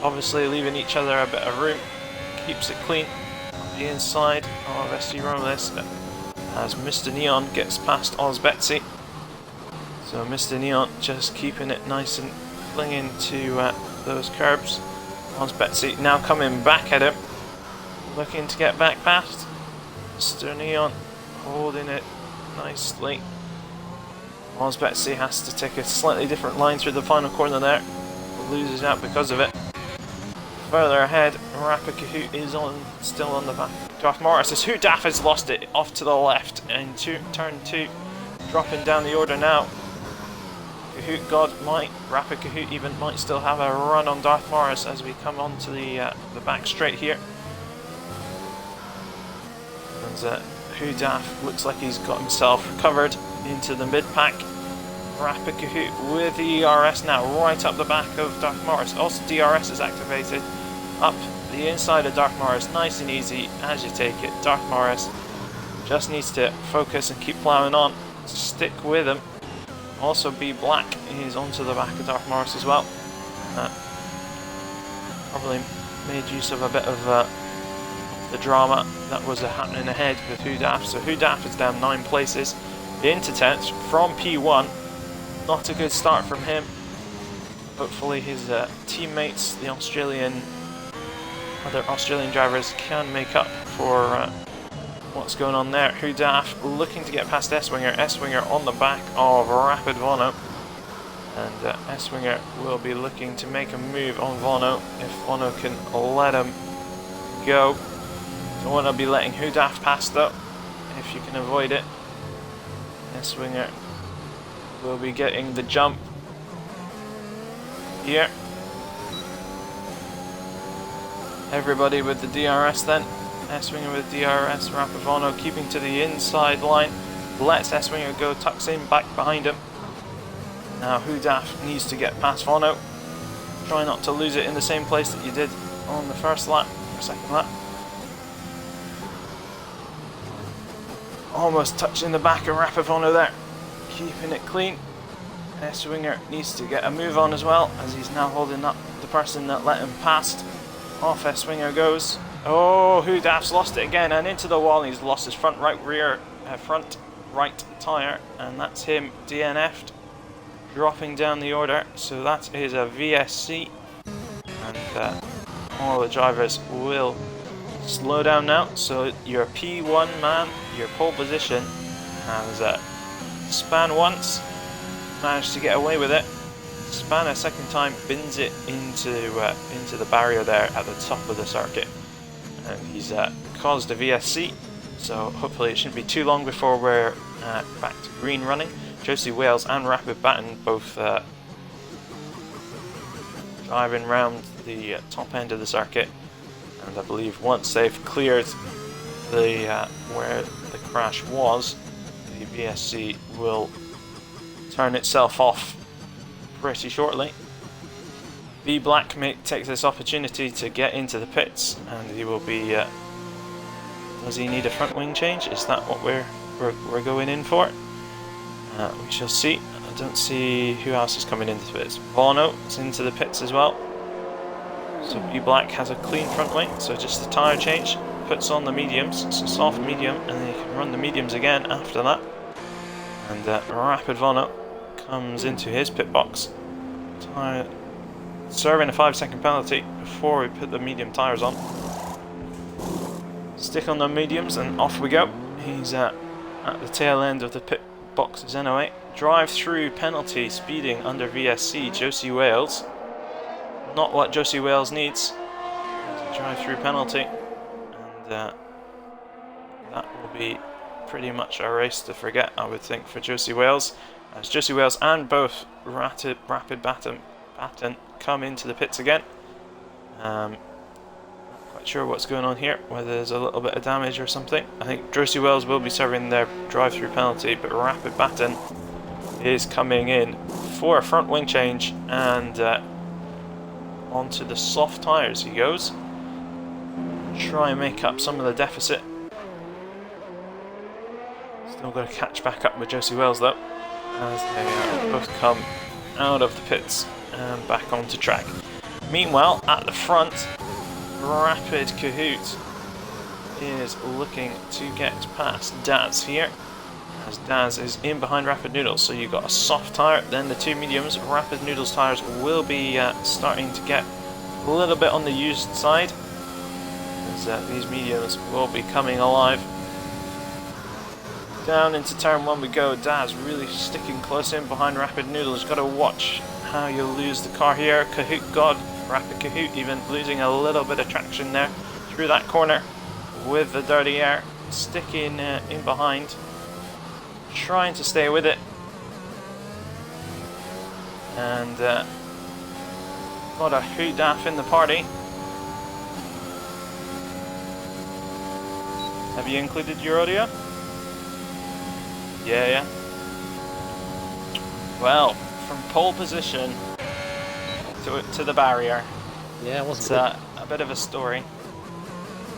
obviously leaving each other a bit of room, keeps it clean up the inside of SG Romulus as Mr. Neon gets past Oz Betsy. So Mr. Neon just keeping it nice and clinging to those curbs. Oz Betsy now coming back at him, looking to get back past. Mr. Neon holding it nicely. Oz Betsy has to take a slightly different line through the final corner there, loses out because of it. Further ahead, Rapid Kahoot is still on the back. Darth Morris as Hoodaf has lost it off to the left in turn 2, dropping down the order now. Kahoot God might, Rapid Kahoot even might still have a run on Darth Morris as we come onto the back straight here. And Hoodaf looks like he's got himself recovered into the mid-pack. Rapid Kahoot with the ERS now right up the back of Darth Morris. Also DRS is activated up the inside of Darth Morris, nice and easy as you take it. Darth Morris just needs to focus and keep ploughing on, stick with him. Also B Black is onto the back of Darth Morris as well. Probably made use of a bit of the drama that was happening ahead with Hoodaf. So Hoodaf is down 9 places into 10th from P1. Not a good start from him. Hopefully his teammates, the other Australian drivers, can make up for what's going on there. Hoodaf looking to get past S-Winger. S-Winger on the back of Rapid Vono. And S-Winger will be looking to make a move on Vono if Vono can let him go. Don't want to be letting Hoodaf pass though, if you can avoid it. S-Winger will be getting the jump here. Everybody with the DRS then. S-Winger with DRS, Rapid Vono keeping to the inside line. Lets S-Winger go, tucks in back behind him. Now Hoodaf needs to get past Vono. Try not to lose it in the same place that you did on the first lap, or second lap. Almost touching the back of Rapid Vono there. Keeping it clean. S-Winger needs to get a move on as well, as he's now holding up the person that let him past. Off S-Winger goes. Oh, Hoodaf's lost it again and into the wall. He's lost his front right tyre, and that's him DNF'd, dropping down the order. So that is a VSC, and all the drivers will slow down now. So your P1 man, your pole position, has span once, managed to get away with it. Span a second time, bins it into the barrier there at the top of the circuit, and he's caused a VSC. So hopefully it shouldn't be too long before we're back to green running. Josie Wales and Rapid Baton both driving around the top end of the circuit, and I believe once they've cleared the where the crash was, the VSC will turn itself off pretty shortly. B Black takes this opportunity to get into the pits, and he will be. Does he need a front wing change? Is that what we're going in for? We shall see. I don't see who else is coming into the pits. Bono is into the pits as well. So B Black has a clean front wing, so just a tyre change, puts on the mediums, so soft medium, and then you can run the mediums again after that. And Rapid Bono comes into his pit box, serving a 5-second penalty before we put the medium tyres on. Stick on the mediums and off we go. He's at the tail end of the pit boxes anyway. Drive through penalty speeding under VSC, Josie Wales. Not what Josie Wales needs. It's a drive through penalty, and that will be pretty much a race to forget, I would think, for Josie Wales, as Josie Wales and both Rapid Baton come into the pits again. Not quite sure what's going on here, whether there's a little bit of damage or something. I think Josie Wales will be serving their drive-through penalty, but Rapid Baton is coming in for a front wing change, and onto the soft tyres he goes. Try and make up some of the deficit. Still got to catch back up with Josie Wales though, as they both come out of the pits and back onto track. Meanwhile, at the front, Rapid Kahoot is looking to get past Daz here, as Daz is in behind Rapid Noodles. So you've got a soft tyre, then the two mediums. Rapid Noodles tyres will be starting to get a little bit on the used side, as these mediums will be coming alive. Down into turn 1 we go. Daz really sticking close in behind Rapid Noodles. Got to watch how you lose the car here. Rapid Kahoot even losing a little bit of traction there through that corner with the dirty air, sticking in behind, trying to stay with it, and got a hoot daff in the party. Have you included your audio? Yeah. Well, from pole position to the barrier. Yeah, it wasn't It's a bit of a story.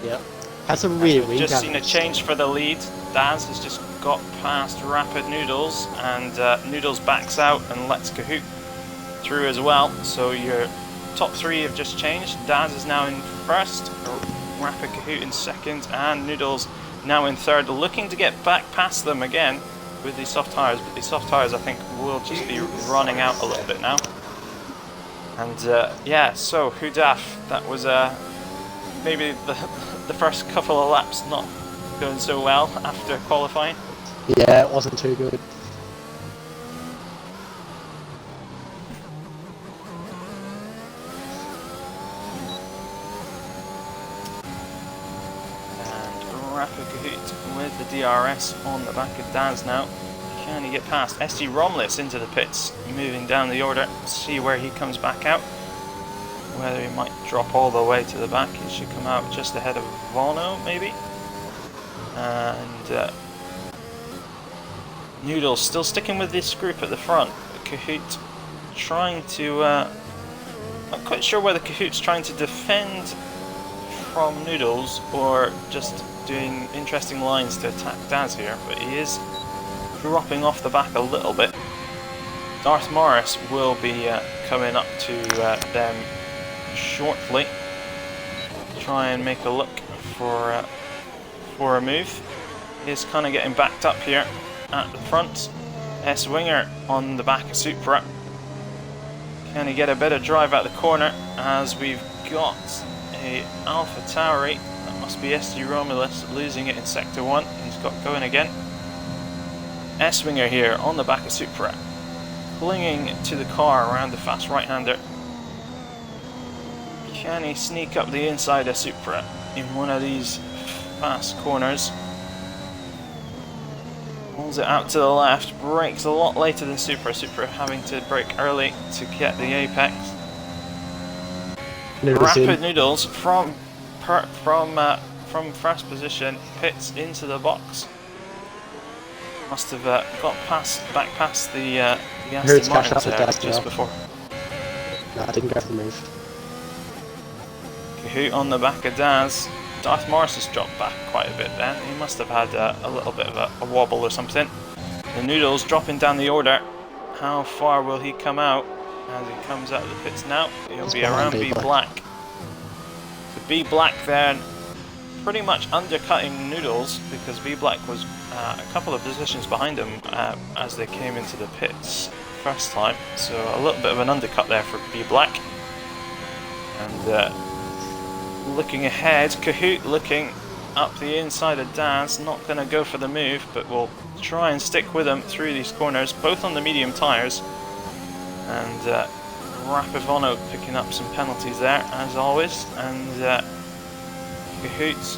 Yep. Had some really just seen a change for the lead. Daz has just got past Rapid Noodles, and Noodles backs out and lets Kahoot through as well. So your top three have just changed. Daz is now in first, Rapid Kahoot in second, and Noodles now in third, looking to get back past them again with these soft tyres, but these soft tyres I think will just be running out a little bit now. And yeah, so Hudaf, that was maybe the first couple of laps not going so well after qualifying. Yeah, it wasn't too good. Rapid Kahoot with the DRS on the back of Daz now. Can he get past SG Romulus into the pits, moving down the order, see where he comes back out, whether he might drop all the way to the back. He should come out just ahead of Vono maybe, and Noodles still sticking with this group at the front. Kahoot trying to not quite sure whether Kahoot's trying to defend from Noodles or just doing interesting lines to attack Daz here, but he is dropping off the back a little bit. Darth Morris will be coming up to them shortly. Try and make a look for a move. He is kind of getting backed up here at the front. S-Winger on the back of Supra. Can he get a bit of drive out the corner, as we've got a Alpha Tauri? Must be SG Romulus losing it in sector 1. He's got going again. S-Winger here on the back of Supra, clinging to the car around the fast right-hander. Can he sneak up the inside of Supra in one of these fast corners? Pulls it out to the left, brakes a lot later than Supra. Supra having to brake early to get the apex. Rapid Noodles from first position pits into the box. Must have got back past the Aston Martin there just before. No, I didn't go for the move. Kahoot on the back of Daz. Darth Morris has dropped back quite a bit then. He must have had a little bit of a wobble or something. The Noodles dropping down the order. How far will he come out as he comes out of the pits now? He'll be around B Black. So B Black then pretty much undercutting Noodles because B Black was a couple of positions behind him as they came into the pits first time. So a little bit of an undercut there for B Black. And looking ahead, Kahoot looking up the inside of Daz, not going to go for the move, but will try and stick with him through these corners, both on the medium tyres. And Rapivono picking up some penalties there, as always. And Kahoot's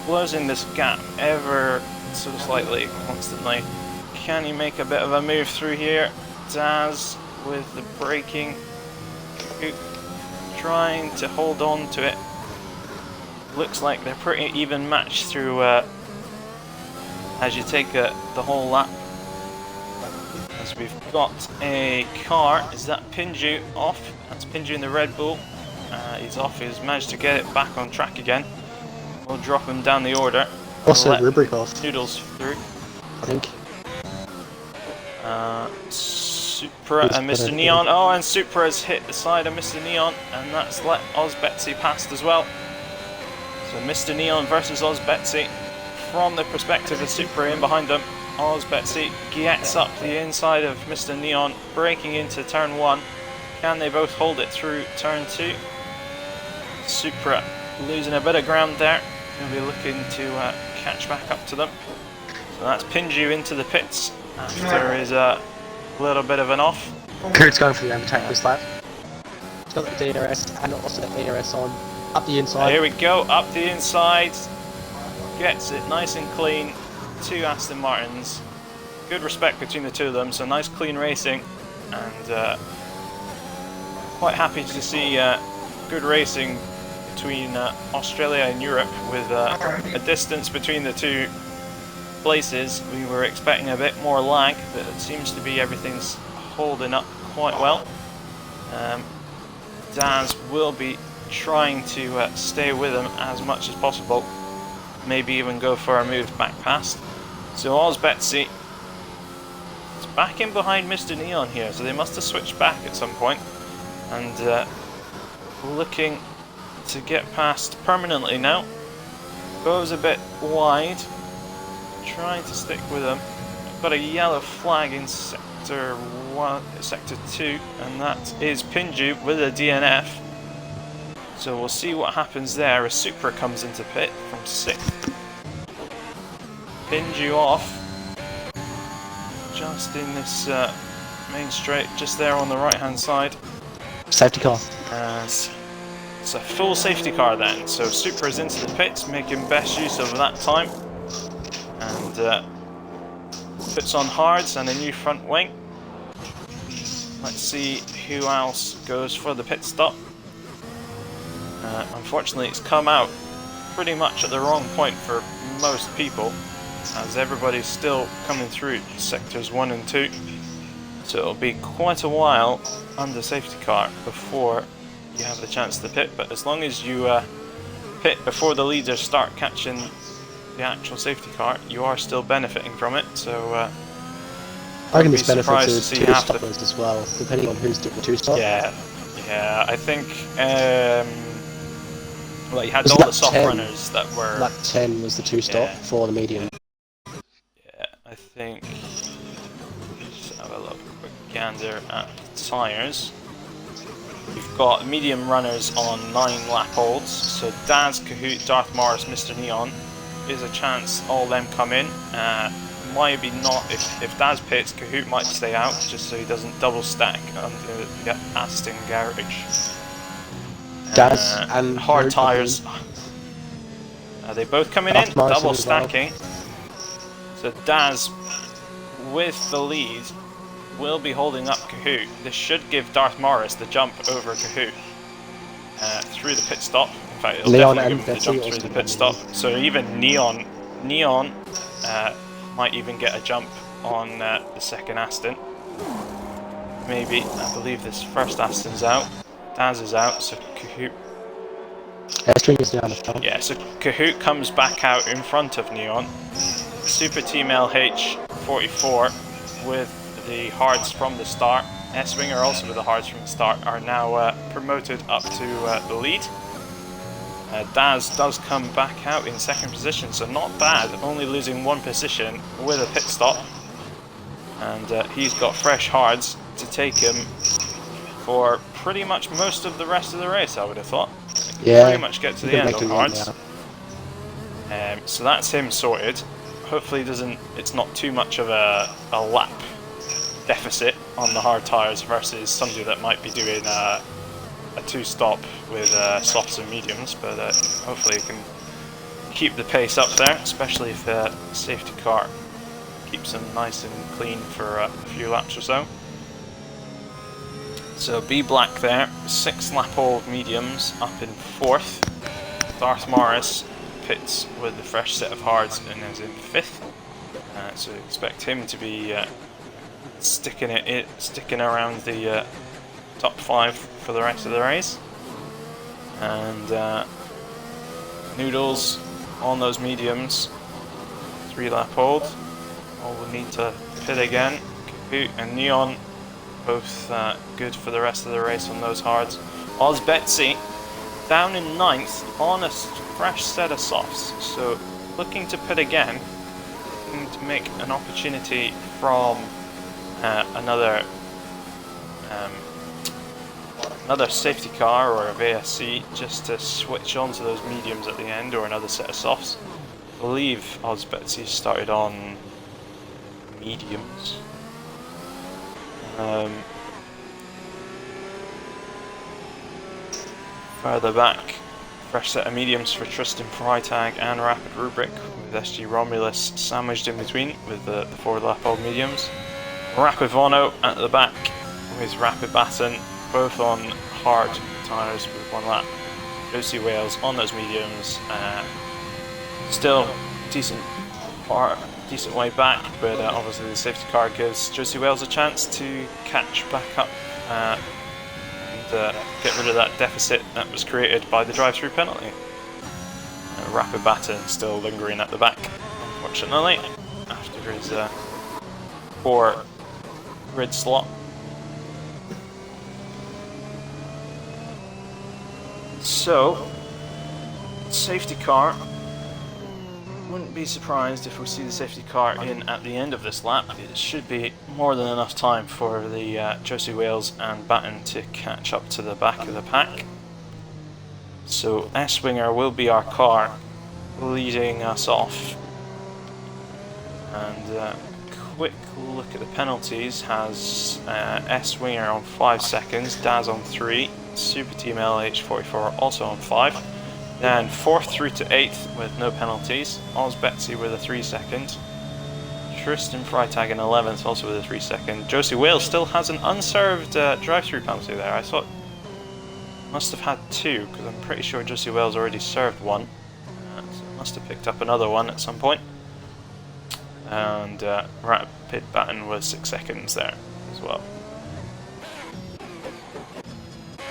closing this gap ever so slightly, constantly. Can he make a bit of a move through here? Daz with the braking. Kahoot trying to hold on to it. Looks like they're pretty even matched through as you take the whole lap. As we've got a car, is that Pinju off? That's Pinju in the Red Bull. He's off, he's managed to get it back on track again. We'll drop him down the order. Also rubric off. Noodles through. I think. Supra and Mr. Neon. Oh, and Supra has hit the side of Mr. Neon, and that's let Oz Betsy past as well. So Mr. Neon versus Oz Betsy. From the perspective of Supra in behind them, Oz Betsy gets up the inside of Mr. Neon, breaking into turn 1. Can they both hold it through turn 2? Supra losing a bit of ground there. He'll be looking to catch back up to them. So that's Pinju into the pits after his little bit of an off. Kurt's going for the overtake this lap. He's got the DRS and also the AUS on. Up the inside. Here we go, up the inside. Gets it nice and clean. 2 Aston Martins. Good respect between the two of them, so nice clean racing. And quite happy to see good racing between Australia and Europe with a distance between the two places. We were expecting a bit more lag, but it seems to be everything's holding up quite well. Daz will be trying to stay with him as much as possible, maybe even go for a move back past. So Oz Betsy is back in behind Mr. Neon here, so they must have switched back at some point, and looking to get past permanently now. Goes a bit wide, trying to stick with him. Got a yellow flag in sector 2, and that is Pinju with a DNF. So we'll see what happens there as Supra comes into pit from 6th. Pinju off. Just in this main straight, just there on the right hand side. Safety car. It's a full safety car then, so Supra is into the pits, making best use of that time. And puts on hards and a new front wing. Let's see who else goes for the pit stop. Unfortunately, it's come out pretty much at the wrong point for most people, as everybody's still coming through sectors 1 and 2. So it'll be quite a while under safety car before you have the chance to pit, but as long as you pit before the leaders start catching the actual safety car, you are still benefiting from it. So I can be surprised to see half the stoppers as well, depending on who's doing the 2-stop. Yeah, I think well, you had all the soft runners that were... Lap 10 was the 2-stop for the medium. Yeah, I think... Just have a look, quick gander at the tyres. We've got medium runners on 9 lap holds, so Daz, Kahoot, Darth Morris, Mr. Neon. Is a chance all them come in. Maybe not, if Daz pits, Kahoot might stay out, just so he doesn't double stack under the Aston garage. Daz and hard tyres. Are they both coming in? Double stacking. So Daz with the lead will be holding up Kahoot. This should give Darth Morris the jump over Kahoot through the pit stop. In fact, it'll Leon definitely and give him the jump Betsy through the also pit stop. So even Neon might even get a jump on the second Aston. Maybe. I believe this first Aston's out. Daz is out, so Kahoot... S-String is down the front. Yeah, so Kahoot comes back out in front of Neon. Super Team LH44 with the hards from the start. S-Winger also with the hards from the start are now promoted up to the lead. Daz does come back out in second position, so not bad, only losing one position with a pit stop. And he's got fresh hards to take him for pretty much most of the rest of the race, I would have thought. Yeah. Pretty much get to the end on hards. So that's him sorted. Hopefully it's not too much of a lap deficit on the hard tyres versus somebody that might be doing a two-stop with softs and mediums, but hopefully he can keep the pace up there, especially if the safety car keeps him nice and clean for a few laps or so. So B Black there, 6 lap old mediums up in 4th. Darth Morris pits with the fresh set of hards and is in 5th. So expect him to be sticking around the top 5 for the rest of the race. And Noodles on those mediums, 3 lap old. All will need to pit again. Kahoot and Neon both good for the rest of the race on those hards. Oz Betsy down in 9th on a fresh set of softs, so looking to pit again, looking to make an opportunity from another safety car or a VSC just to switch onto those mediums at the end, or another set of softs. I believe Oz Betsy started on mediums. Further back, fresh set of mediums for Tristan Freitag and Rapid Rubric, with SG Romulus sandwiched in between with the 4 lap old mediums. Rapid Vono at the back with Rapid Baton, both on hard tyres with 1 lap. Josie Wales on those mediums, still decent way back, but obviously the safety car gives Josie Wales a chance to catch back up and get rid of that deficit that was created by the drive-through penalty. Rapid Baton still lingering at the back, unfortunately, after his poor grid slot. So, safety car. Wouldn't be surprised if we see the safety car in at the end of this lap. It should be more than enough time for the Josie Wales and Baton to catch up to the back of the pack. So S-Winger will be our car leading us off. And quick look at the penalties has S-Winger on 5 seconds, Daz on 3, Super Team LH44 also on 5. Then 4th through to 8th with no penalties. Oz Betsy with a 3 second. Tristan Freitag in 11th also with a 3 second. Josie Wales still has an unserved drive-through penalty there. I thought must have had 2 because I'm pretty sure Josie Wales already served 1. So must have picked up another one at some point. And Rapid Baton was 6 seconds there as well.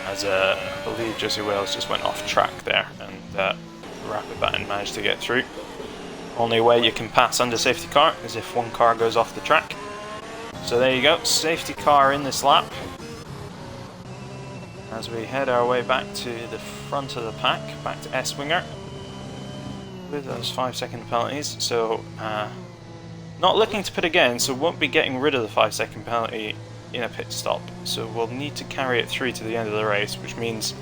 As I believe Josie Wales just went off track there, and Rapid Baton managed to get through. Only way you can pass under safety car is if one car goes off the track. So there you go, safety car in this lap. As we head our way back to the front of the pack, back to S-Winger with those 5 second penalties. So not looking to pit again, so won't be getting rid of the 5 second penalty in a pit stop, so we'll need to carry it through to the end of the race, which means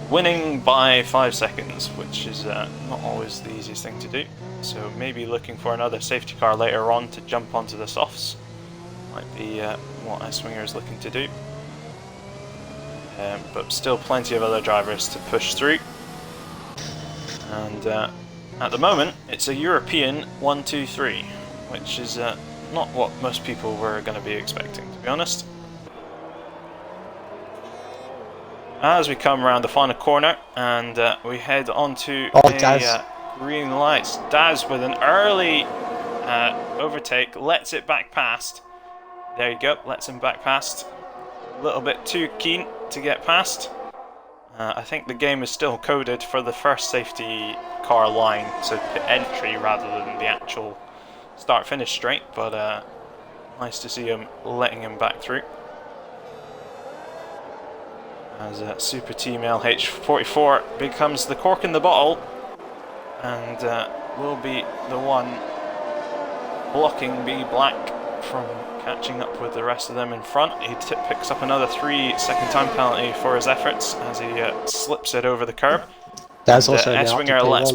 winning by 5 seconds, which is not always the easiest thing to do. So maybe looking for another safety car later on to jump onto the softs might be what S-Winger is looking to do. But still plenty of other drivers to push through. And at the moment it's a European 1-2-3, which is not what most people were going to be expecting, to be honest. As we come around the final corner and we head onto green lights. Daz with an early overtake, lets it back past. There you go, lets him back past. A little bit too keen to get past. I think the game is still coded for the first safety car line to pit entry rather than the actual start-finish straight, but nice to see him letting him back through. As Super Team LH44 becomes the cork in the bottle and will be the one blocking B Black from catching up with the rest of them in front. He picks up another 3-second time penalty for his efforts as he slips it over the curb. That's also S-Winger lets...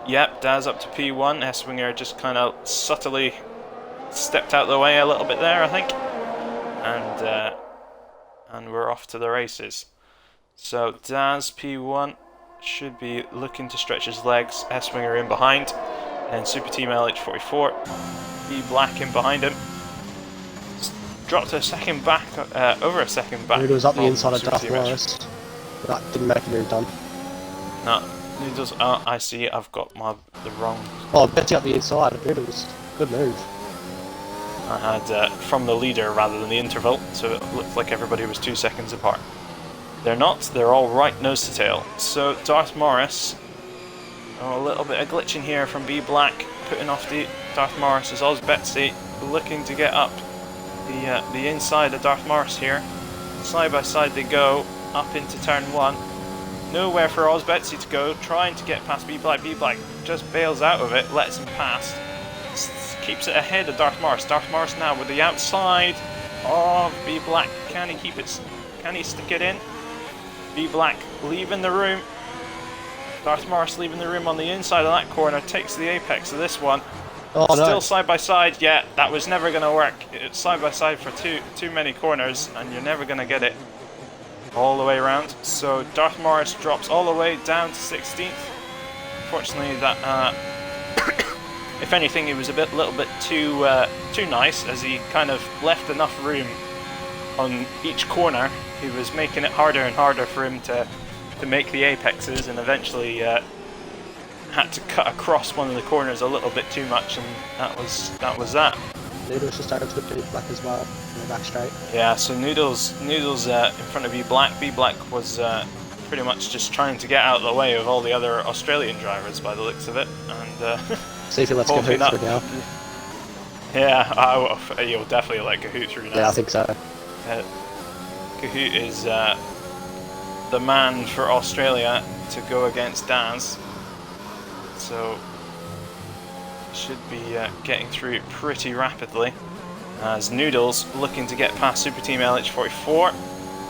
Yep, Daz up to P1. S-Winger just kind of subtly stepped out of the way a little bit there, I think. And we're off to the races. So Daz P1 should be looking to stretch his legs. S-Winger in behind. And Super Team LH44. B Black in behind him. Dropped a second back, over a second back. Noodles up the inside of Darth Morris. That didn't make a move done. No, Noodles, I see, I've got the wrong... Oh, betting up the inside of Noodles. Good move. I had from the leader rather than the interval, so it looked like everybody was 2 seconds apart. They're not, they're all right nose to tail. So Darth Morris, a little bit of glitching here from B Black, putting off the Darth Morris as Oz Betsy, looking to get up the inside of Darth Morris here. Side by side they go, up into turn 1. Nowhere for Oz Betsy to go, trying to get past B Black. B Black just bails out of it, lets him pass. Keeps it ahead of Darth Morris. Darth Morris now with the outside of B Black. Can he keep it? Can he stick it in? B Black leaving the room. Darth Morris leaving the room on the inside of that corner. Takes the apex of this one. Oh, Still no. side by side. Yeah, that was never going to work. It's side by side for too many corners, and you're never going to get it all the way around. So Darth Morris drops all the way down to 16th. Unfortunately, that. If anything, he was a little bit too nice, as he kind of left enough room on each corner. He was making it harder and harder for him to make the apexes, and eventually had to cut across one of the corners a little bit too much, and that was that. Noodles just started to B Black as well, in the back straight. Yeah, so Noodles in front of B Black. B Black was pretty much just trying to get out of the way of all the other Australian drivers by the looks of it, and. See if he lets Kahoot through now. Yeah, you'll definitely let Kahoot through now. Yeah, I think so. Kahoot is the man for Australia to go against Daz. So, should be getting through pretty rapidly. As Noodles looking to get past Super Team LH44.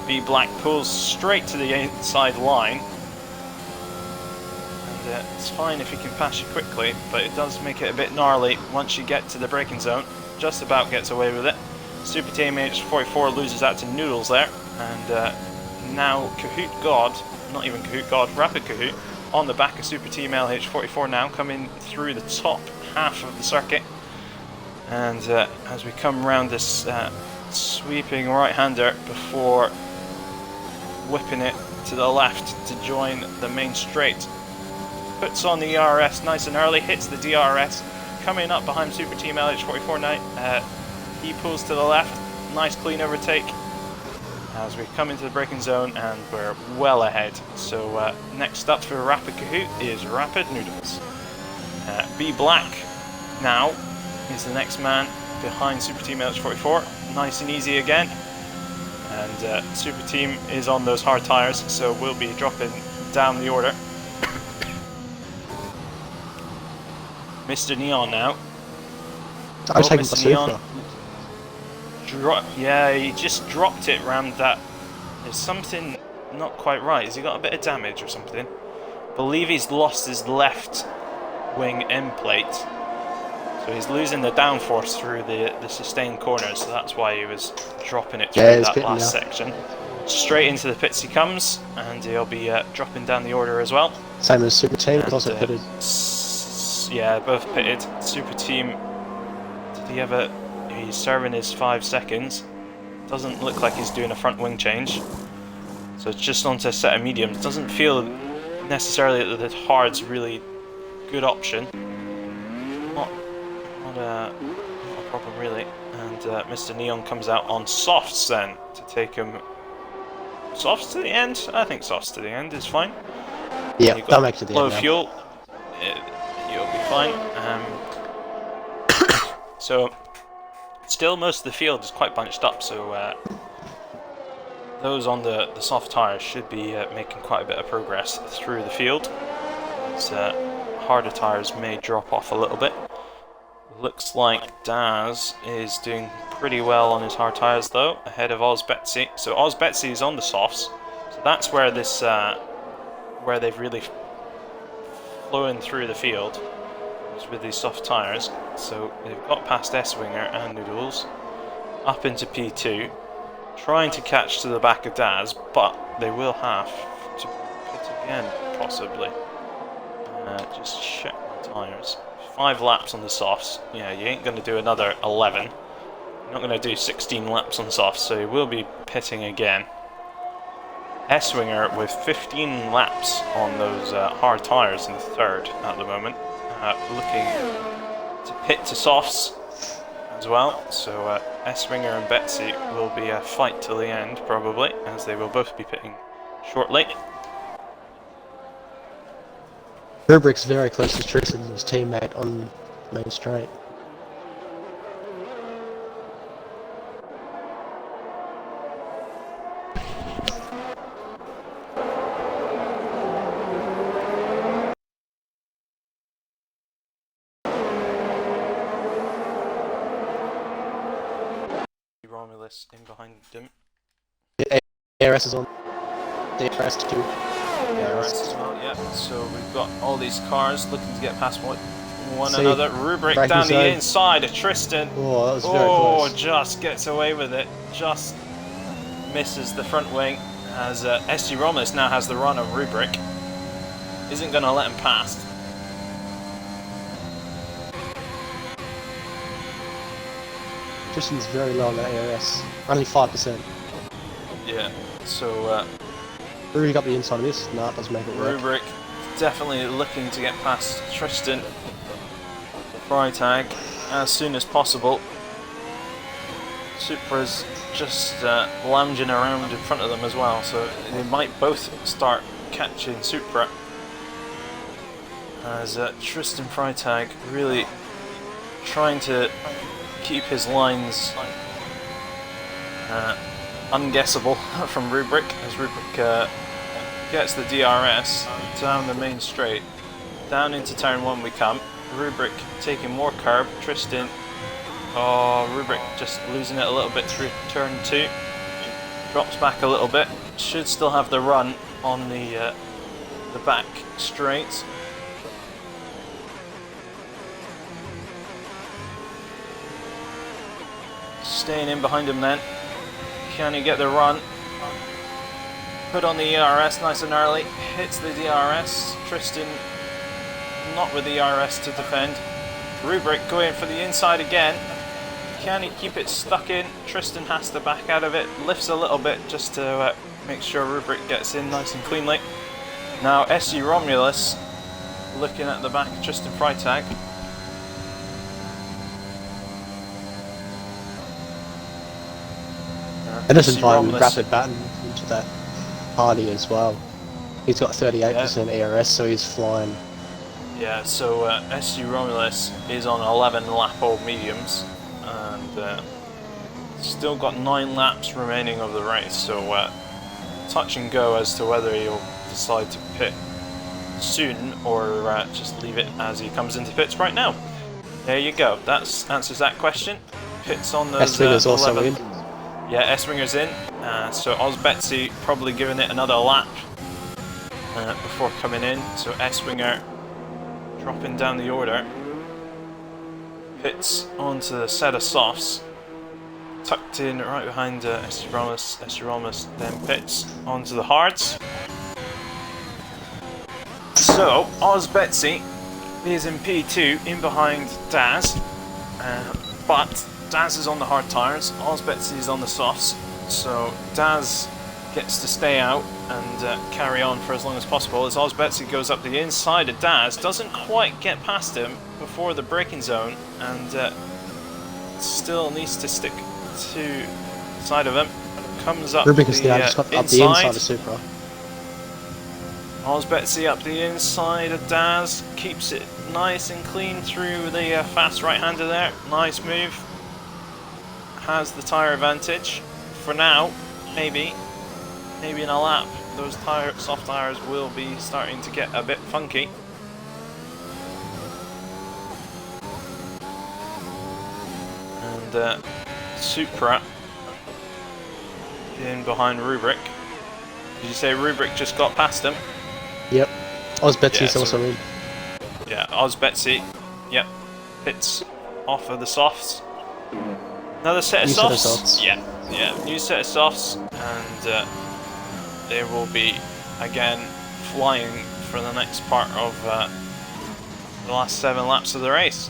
B Black pulls straight to the inside line. It's fine if you can pass you quickly, but it does make it a bit gnarly once you get to the braking zone. Just about gets away with it. Super Team H44 loses out to Noodles there, and now Kahoot God, not even Kahoot God, Rapid Kahoot, on the back of Super Team LH44 now, coming through the top half of the circuit. And as we come around this sweeping right-hander before whipping it to the left to join the main straight. Puts on the ERS nice and early, hits the DRS, coming up behind Super Team LH44 now. He pulls to the left, nice clean overtake as we come into the braking zone, and we're well ahead. So next up for Rapid Kahoot is Rapid Noodles. B Black now is the next man behind Super Team LH44, nice and easy again. And Super Team is on those hard tyres, so we'll be dropping down the order. Mr. Neon now. I was taking Mr. Neon. Yeah, he just dropped it round that. There's something not quite right. Has he got a bit of damage or something? I believe he's lost his left wing end plate. So he's losing the downforce through the sustained corners, so that's why he was dropping it through that last section. Straight into the pits he comes, and he'll be dropping down the order as well. Same as Super Team, it's also pitted. Yeah, both pitted. Super Team to He's serving his 5 seconds. Doesn't look like he's doing a front wing change. So it's just onto a set of mediums. Doesn't feel necessarily that the hard's really good option. Not a problem really. And Mr. Neon comes out on softs then to take him. Softs to the end? I think softs to the end is fine. Yeah, that'll make it to the low end now. fuel. You'll be fine. So still most of the field is quite bunched up, so those on the soft tyres should be making quite a bit of progress through the field. Harder tyres may drop off a little bit. Looks like Daz is doing pretty well on his hard tyres though, ahead of Oz Betsy. So Oz Betsy is on the softs, so that's where this where they've really flown through the field, is with these soft tyres. So they've got past S-Winger and Noodles, up into P2, trying to catch to the back of Daz, but they will have to pit again, possibly. Just check my tyres. 5 laps on the softs. Yeah, you ain't going to do another 11. You're not going to do 16 laps on softs, so you will be pitting again. S-Winger with 15 laps on those hard tyres in third at the moment. Looking to pit to softs as well. So S-Winger and Betsy will be a fight till the end, probably, as they will both be pitting shortly. Rubrick's very close to Tristan, his teammate, on main straight. Romulus in behind them. ARS is on. ARS 2. ARS as well, yeah. So we've got all these cars looking to get past one See, another. Rubric braking down the zone. inside of Tristan. Oh, that was very close. Just gets away with it. Just misses the front wing as SG Romulus now has the run on Rubric. Isn't going to let him past. Tristan's very low on that ARS. Only 5%. Yeah, so Rubrick got the inside of this. No, it doesn't make it work. Rubric definitely looking to get past Tristan Freitag as soon as possible. Supra's just lounging around in front of them as well, so they might both start catching Supra as Tristan Freitag really trying to keep his lines unguessable from Rubric, as Rubric gets the DRS down the main straight. Down into turn 1 we come. Rubric taking more curb. Tristan, Rubric just losing it a little bit through turn 2. Drops back a little bit. Should still have the run on the back straight. Staying in behind him then. Can he get the run? Put on the ERS nice and early. Hits the DRS. Tristan not with the ERS to defend. Rubric going for the inside again. Can he keep it stuck in? Tristan has to back out of it. Lifts a little bit just to make sure Rubric gets in nice and cleanly. Now SG Romulus looking at the back of Tristan Freitag. And this is fine with Rapid Batten into that party as well. He's got 38% ARS, so he's flying. Yeah, so SG Romulus is on 11 lap old mediums and still got 9 laps remaining of the race, so touch and go as to whether he'll decide to pit soon or just leave it as he comes into pits right now. There you go, that answers that question. Pits on those S-Winger's also 11. in. Yeah, S-Winger's in, so Oz Betsy probably giving it another lap before coming in, so S-Winger dropping down the order. Pits onto the set of softs, tucked in right behind SG Romulus. SG Romulus then pits onto the hards. So, Oz Betsy is in P2 in behind Daz. But Daz is on the hard tyres, Ozbetsy is on the softs, so Daz gets to stay out and carry on for as long as possible as Ozbetsy goes up the inside of Daz, doesn't quite get past him before the braking zone, and still needs to stick to the side of him. Comes up Rubik the is now just got up the inside of Supra. Ozbetsy up the inside of Daz, keeps it nice and clean through the fast right-hander there. Nice move. Has the tyre advantage. For now, maybe in a lap, those soft tyres will be starting to get a bit funky. And Supra in behind Rubric. Did you say Rubric just got past him? Yep. Ozbetsy's Yeah, also in. Yeah, Ozbetsy, yep, pits off of the softs. Another set of softs. Yeah, new set of softs, and they will be again flying for the next part of the last 7 laps of the race.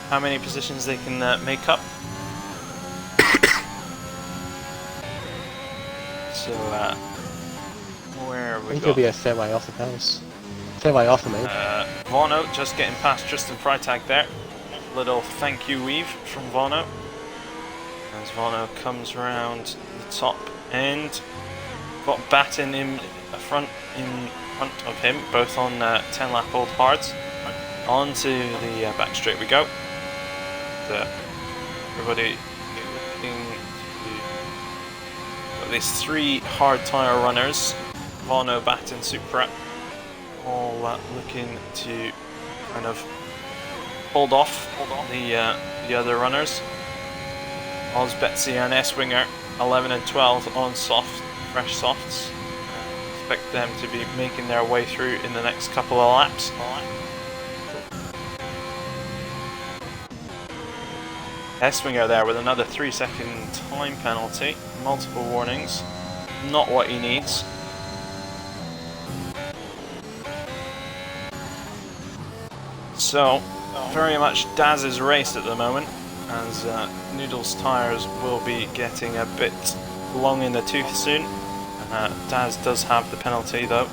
How many positions they can make up? So, where are we I think going? he'll be a fair way off the pace. Fair way off, I mean. Vono just getting past Tristan Freitag there. Little thank you weave from Vono. As Vono comes around the top end. Got Batten in front of him, both on 10 lap old hards. Onto the back straight we go. Everybody looking to... Got these 3 hard tyre runners. Vono, Batten, Supra. All looking to kind of hold off the other runners. Ozbetsy and S-Winger 11 and 12 on fresh softs. Expect them to be making their way through in the next couple of laps. S-Winger there with another 3-second time penalty. Multiple warnings. Not what he needs. So, very much Daz's race at the moment, as Noodle's tyres will be getting a bit long in the tooth soon. Daz does have the penalty though.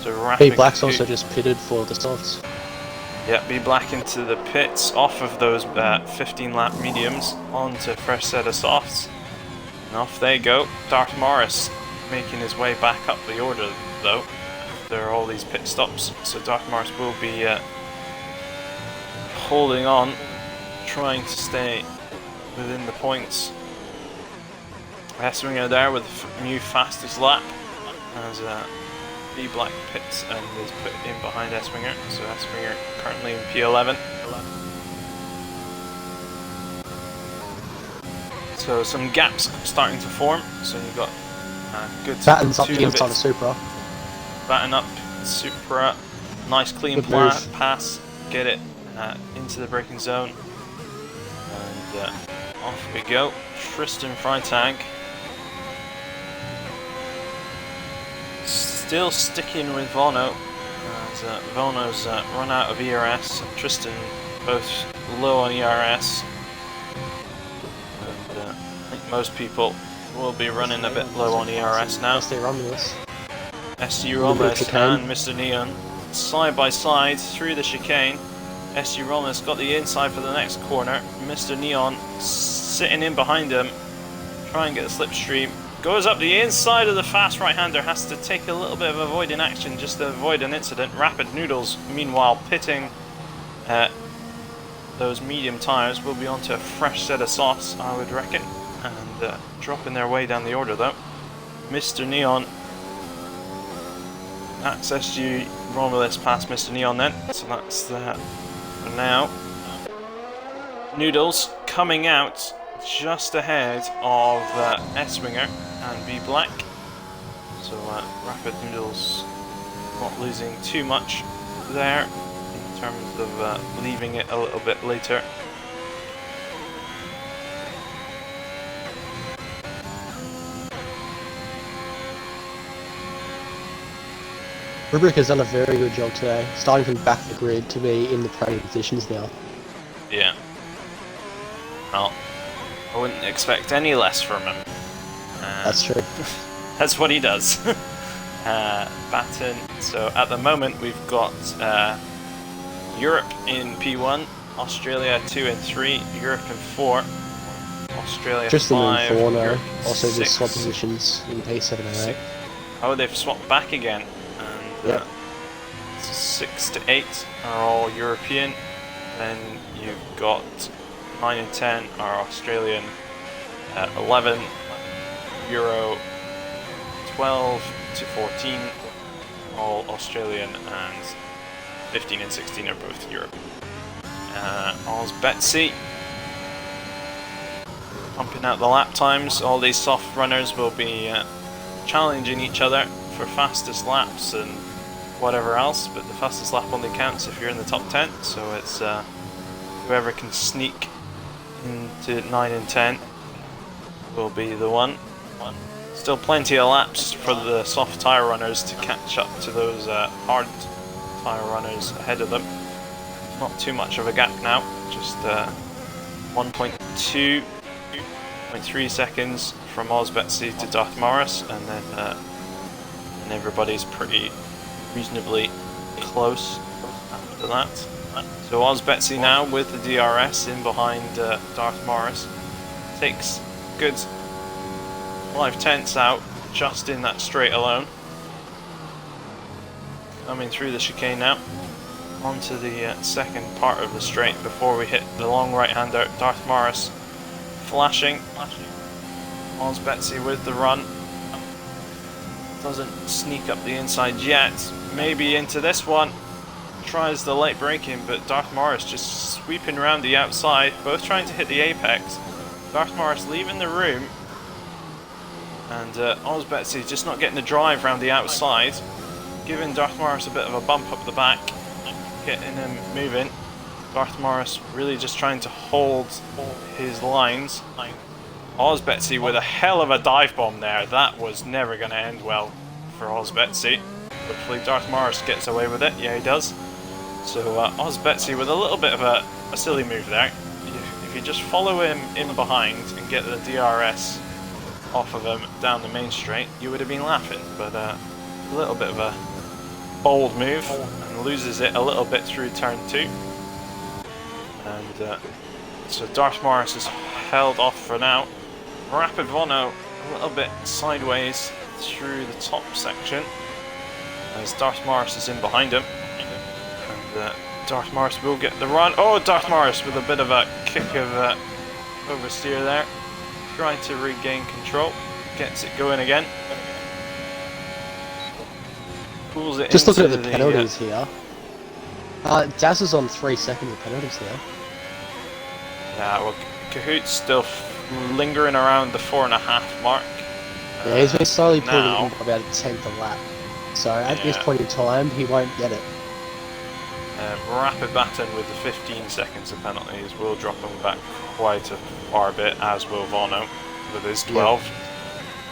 So B Black's also just pitted for the softs. Yeah, B Black into the pits, off of those 15 lap mediums, onto fresh set of softs. And off they go. Darth Morris making his way back up the order though, after all these pit stops. So Darth Morris will be holding on, trying to stay within the points. S-Winger there with new fastest lap, as B Black pits and is put in behind S-Winger. So S-Winger currently in P11. So some gaps starting to form. So you've got good. Batten's up the inside of Supra. Batten up, Supra, nice clean pass, get it into the braking zone, and off we go. Tristan Freitag still sticking with Vono, as Vono's run out of ERS, and Tristan both low on ERS, and I think most people will be running a bit low on ERS now. SC Romulus and Mr. Neon side by side through the chicane. SG Romulus got the inside for the next corner. Mr. Neon sitting in behind him, try and get the slipstream. Goes up the inside of the fast right-hander, has to take a little bit of avoiding action just to avoid an incident. Rapid Noodles, meanwhile, pitting those medium tyres, will be onto a fresh set of softs, I would reckon, and dropping their way down the order though. Mr. Neon, that's SG Romulus past Mr. Neon then, so that's that. Now, Noodles coming out just ahead of S-Winger and B Black. So Rapid Noodles not losing too much there in terms of leaving it a little bit later. Rubric has done a very good job today, starting from back of the grid to be in the podium positions now. Yeah. Well, I wouldn't expect any less from him. That's true. That's what he does. Baton. So at the moment we've got Europe in P1, Australia 2 and 3, Europe in 4, Australia Tristan 5, and Fauna Europe also 6. just swap positions in P7 and 8. Oh, they've swapped back again. And Yep. 6 to 8 are all European. Then you've got 9 and 10 are Australian, 11 Euro, 12 to 14 all Australian, and 15 and 16 are both Europe. Oz Betsy pumping out the lap times. All these soft runners will be challenging each other for fastest laps and whatever else, but the fastest lap only counts if you're in the top 10, so it's whoever can sneak into 9 and 10 will be the one. Still plenty of laps for the soft tyre runners to catch up to those hard tyre runners ahead of them. Not too much of a gap now, just 1.2, 0.3 seconds from Oz Betsy to Darth Morris, and then and everybody's pretty reasonably close after that. So Oz Betsy now with the DRS in behind Darth Morris. Takes good 5/10 out just in that straight alone. Coming through the chicane now. Onto the second part of the straight before we hit the long right-hander. Darth Morris flashing. Oz Betsy with the run. Doesn't sneak up the inside yet. Maybe into this one. Tries the late braking, but Darth Morris just sweeping around the outside. Both trying to hit the apex. Darth Morris leaving the room. And Oz Betsy just not getting the drive around the outside. Giving Darth Morris a bit of a bump up the back. Getting him moving. Darth Morris really just trying to hold his lines. Oz Betsy with a hell of a dive bomb there. That was never going to end well for Oz Betsy. Hopefully Darth Morris gets away with it. Yeah, he does. So Oz Betsy with a little bit of a silly move there. If you just follow him in behind and get the DRS off of him down the main straight, you would have been laughing. But a little bit of a bold move, and loses it a little bit through turn 2. And so Darth Morris is held off for now. Rapid Vono a little bit sideways through the top section as Darth Morris is in behind him. And Darth Morris will get the run. Oh, Darth Morris with a bit of a kick of oversteer there. Trying to regain control. Gets it going again. Pulls it Just into looking at the penalties here. Daz is on 3 seconds of penalties there. Yeah, well, Cahoot's still lingering around the 4.5 mark. Yeah, he's been slowly pulling now, in about a tenth a lap. So at this point in time, he won't get it. Rapid Baton with the 15 seconds of penalties will drop him back quite a far bit, as will Vono with his 12.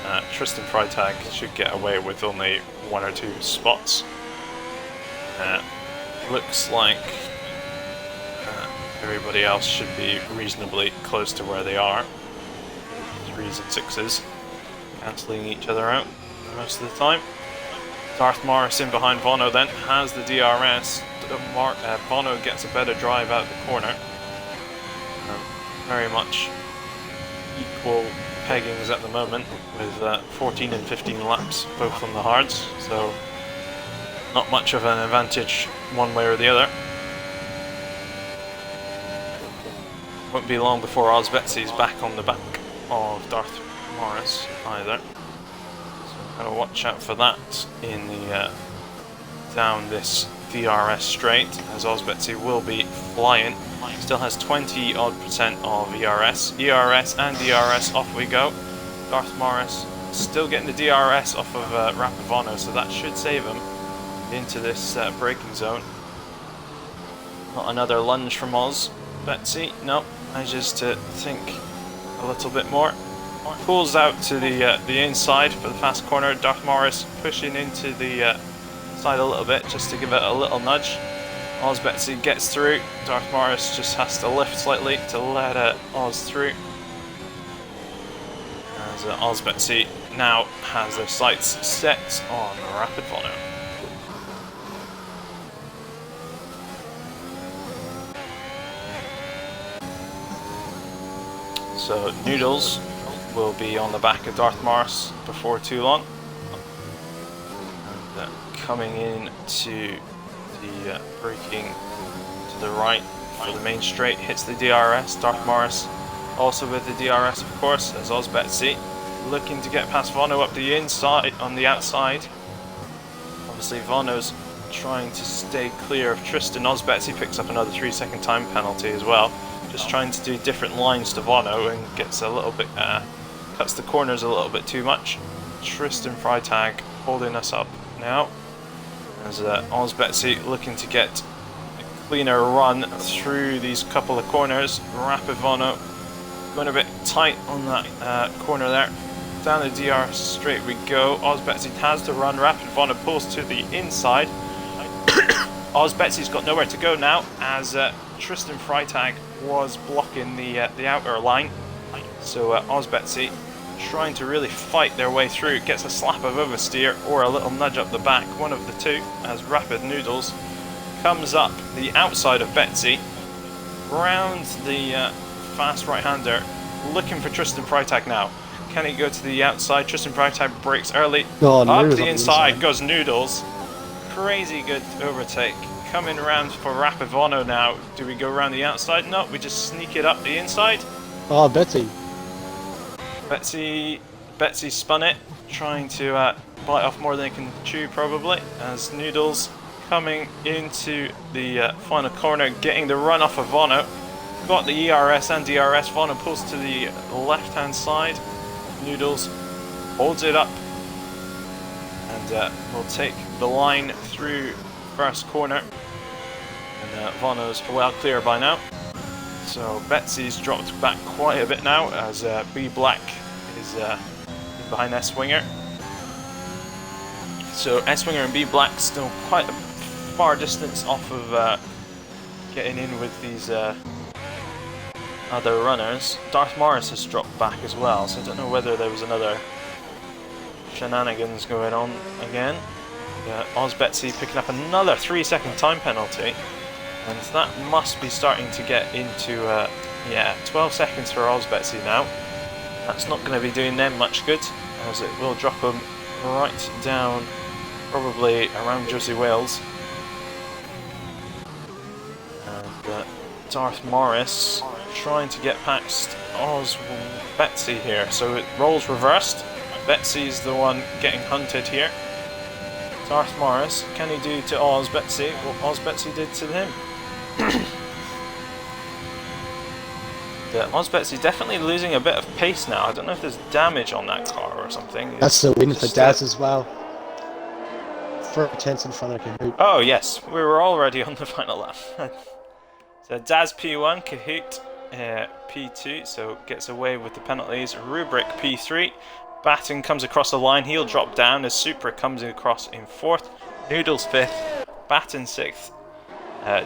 Yeah. Tristan Freitag should get away with only 1 or 2 spots. Looks like everybody else should be reasonably close to where they are. 3s and 6s cancelling each other out most of the time. Darth Morris in behind Vono then has the DRS. Vono gets a better drive out the corner. Very much equal peggings at the moment with 14 and 15 laps both on the hards, so not much of an advantage one way or the other. Won't be long before Oz Betsy's back on the back of Darth Morris either, so gotta watch out for that in the down this DRS straight, as Oz Betsy will be flying. Still has 20 odd % of ERS. ERS and DRS, off we go. Darth Morris still getting the DRS off of Rapid Vono, so that should save him into this braking zone. Not another lunge from Oz Betsy. No, manages to think a little bit more. Pulls out to the inside for the fast corner. Darth Morris pushing into the side a little bit just to give it a little nudge. Oz Betsy gets through. Darth Morris just has to lift slightly to let Oz through. As Oz Betsy now has their sights set on Rapid Vono. So Noodles will be on the back of Darth Morris before too long. And coming in to the braking to the right for the main straight, hits the DRS. Darth Morris also with the DRS, of course, as Oz Betsy looking to get past Vono up the inside, on the outside. Obviously Vono's trying to stay clear of Tristan. Oz Betsy picks up another 3-second time penalty as well. Just trying to do different lines to Vono and gets a little bit, cuts the corners a little bit too much. Tristan Freitag holding us up now. As Oz Betsy looking to get a cleaner run through these couple of corners. Rapid Vono going a bit tight on that corner there. Down the DRS straight we go. Oz Betsy has to run. Rapid Vono pulls to the inside. Oz Betsy's got nowhere to go now as Tristan Freitag was blocking the outer line. So Oz Betsy trying to really fight their way through. Gets a slap of oversteer or a little nudge up the back, one of the two, as Rapid Noodles comes up the outside of Betsy, round the fast right-hander, looking for Tristan Freitag now. Can he go to the outside? Tristan Freitag breaks early. Oh, up the inside goes Noodles. Crazy good overtake. Coming around for Rapid Vono now. Do we go around the outside? No, we just sneak it up the inside. Oh, Betsy. Betsy spun it, trying to bite off more than it can chew probably, as Noodles coming into the final corner, getting the run off of Vono. Got the ERS and DRS. Vono pulls to the left-hand side. Noodles holds it up and will take the line through first corner. And Vono's well clear by now. So Betsy's dropped back quite a bit now as B Black is behind S-Winger. So S-Winger and B Black still quite a far distance off of getting in with these other runners. Darth Morris has dropped back as well, so I don't know whether there was another shenanigans going on again. Oz Betsy picking up another 3-second time penalty, and that must be starting to get into yeah, 12 seconds for Oz Betsy now. That's not going to be doing them much good, as it will drop them right down probably around Josie Wales. And Darth Morris trying to get past Oz Betsy here, so it rolls reversed. Betsy's the one getting hunted here. Darth Morris, can he do to Oz Betsy what Oz Betsy did to him? Oz Betsy definitely losing a bit of pace now. I don't know if there's damage on that car or something. That's the win for Daz as well. 4 tenths in front of Kahoot. Oh yes, we were already on the final lap. So Daz P1, Kahoot P2, so gets away with the penalties. Rubric P3. Batten comes across the line, he'll drop down as Supra comes across in 4th. Noodles 5th, Batten 6th.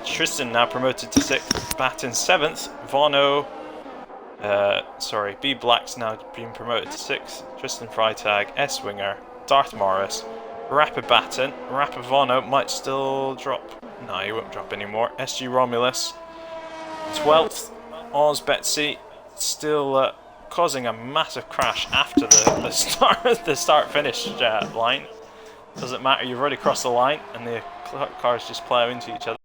Tristan now promoted to 6th, Batten 7th. Vono, sorry, B Black's now been promoted to 6th. Tristan Freitag, S-Winger, Darth Morris, Rapid Batten. Rapid Vono might still drop. No, he won't drop anymore. SG Romulus 12th. Oz Betsy still causing a massive crash after the start-finish line. Doesn't matter, you've already crossed the line and the cars just plough into each other.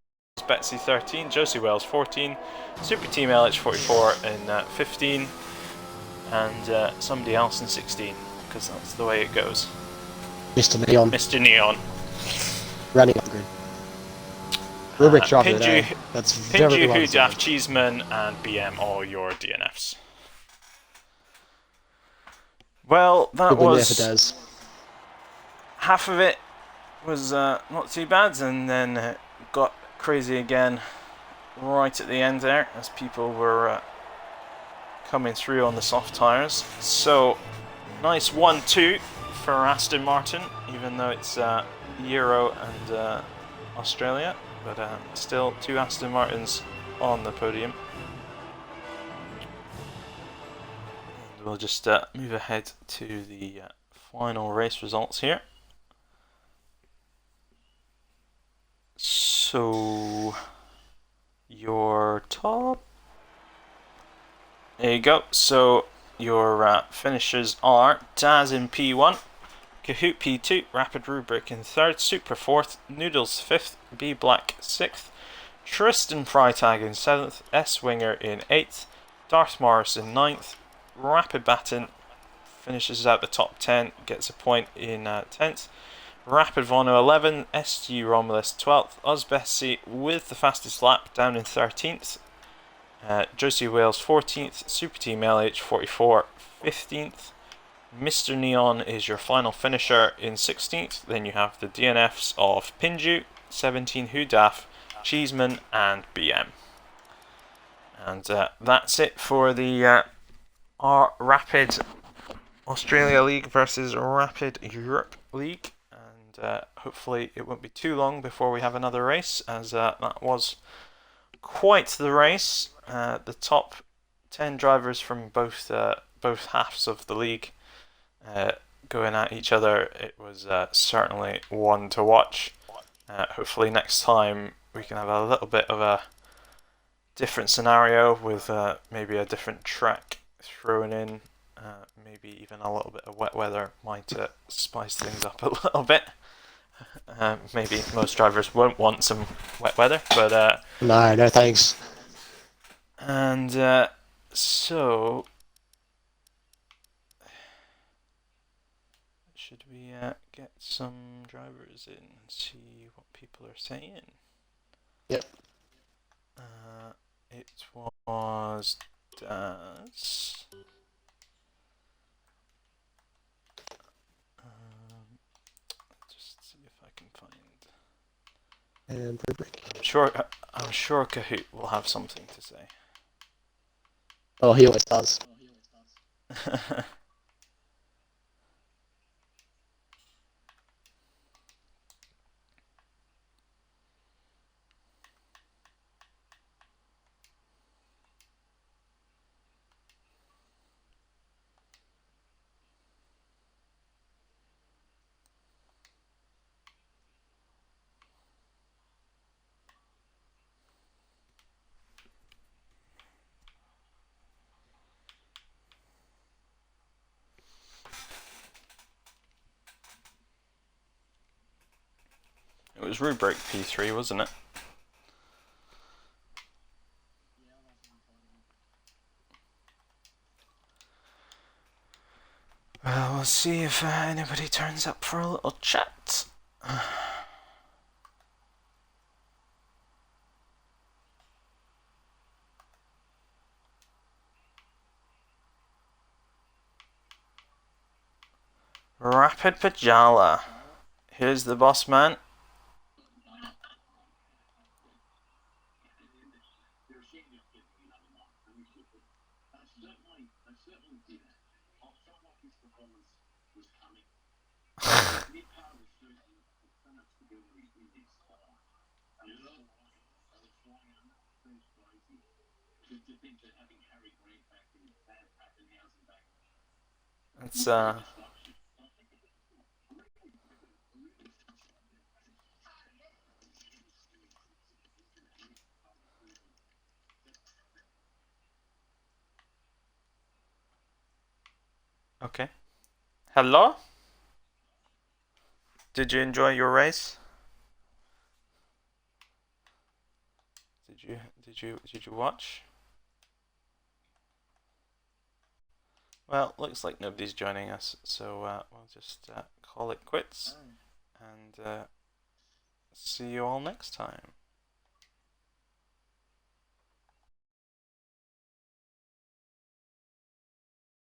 Betsy 13, Josie Wales 14, Super Team LH44 in 15, and somebody else in 16, because that's the way it goes. Mr. Neon. Mr. Neon. Running up grid. Rubric drop it Pinju, there. That's very well Hujaf, Cheeseman, and BM, all your DNFs. Well, that was half of it was not too bad, and then got crazy again right at the end there as people were coming through on the soft tyres. So nice 1-2 for Aston Martin, even though it's Euro and Australia, but still 2 Aston Martins on the podium. And we'll just move ahead to the final race results here. So your top, there you go. So your finishers are Daz in P1, Kahoot P2, Rapid Rubric in 3rd, Super 4th, Noodles 5th, B Black 6th, Tristan Freitag in 7th, S Winger in 8th, Darth Morris in 9th, Rapid Batten finishes out the top 10, gets a point in 10th, Rapid Vono 11, SG Romulus 12th, Uzbesi with the fastest lap down in 13th, Josie Wales 14th, Super Team LH 44 15th, Mr. Neon is your final finisher in 16th, then you have the DNFs of Pinju, 17 Hudaf, Cheeseman and BM. And that's it for the our Rapid Australia League versus Rapid Europe League. And hopefully it won't be too long before we have another race, as that was quite the race. The top 10 drivers from both halves of the league going at each other. It was certainly one to watch. Hopefully next time we can have a little bit of a different scenario with maybe a different track thrown in. Maybe even a little bit of wet weather might spice things up a little bit. Maybe most drivers won't want some wet weather, but No thanks. And so should we get some drivers in and see what people are saying? Yep. It was Daz. Just see if I can find. And rubric. I'm sure Kahoot will have something to say. Oh, he always does. It was rubric P3, wasn't it? Well, we'll see if anybody turns up for a little chat. Rapid Pajala. Here's the boss man. It's okay. Hello? Did you enjoy your race? Did you watch? Well, looks like nobody's joining us, so we'll just call it quits and see you all next time.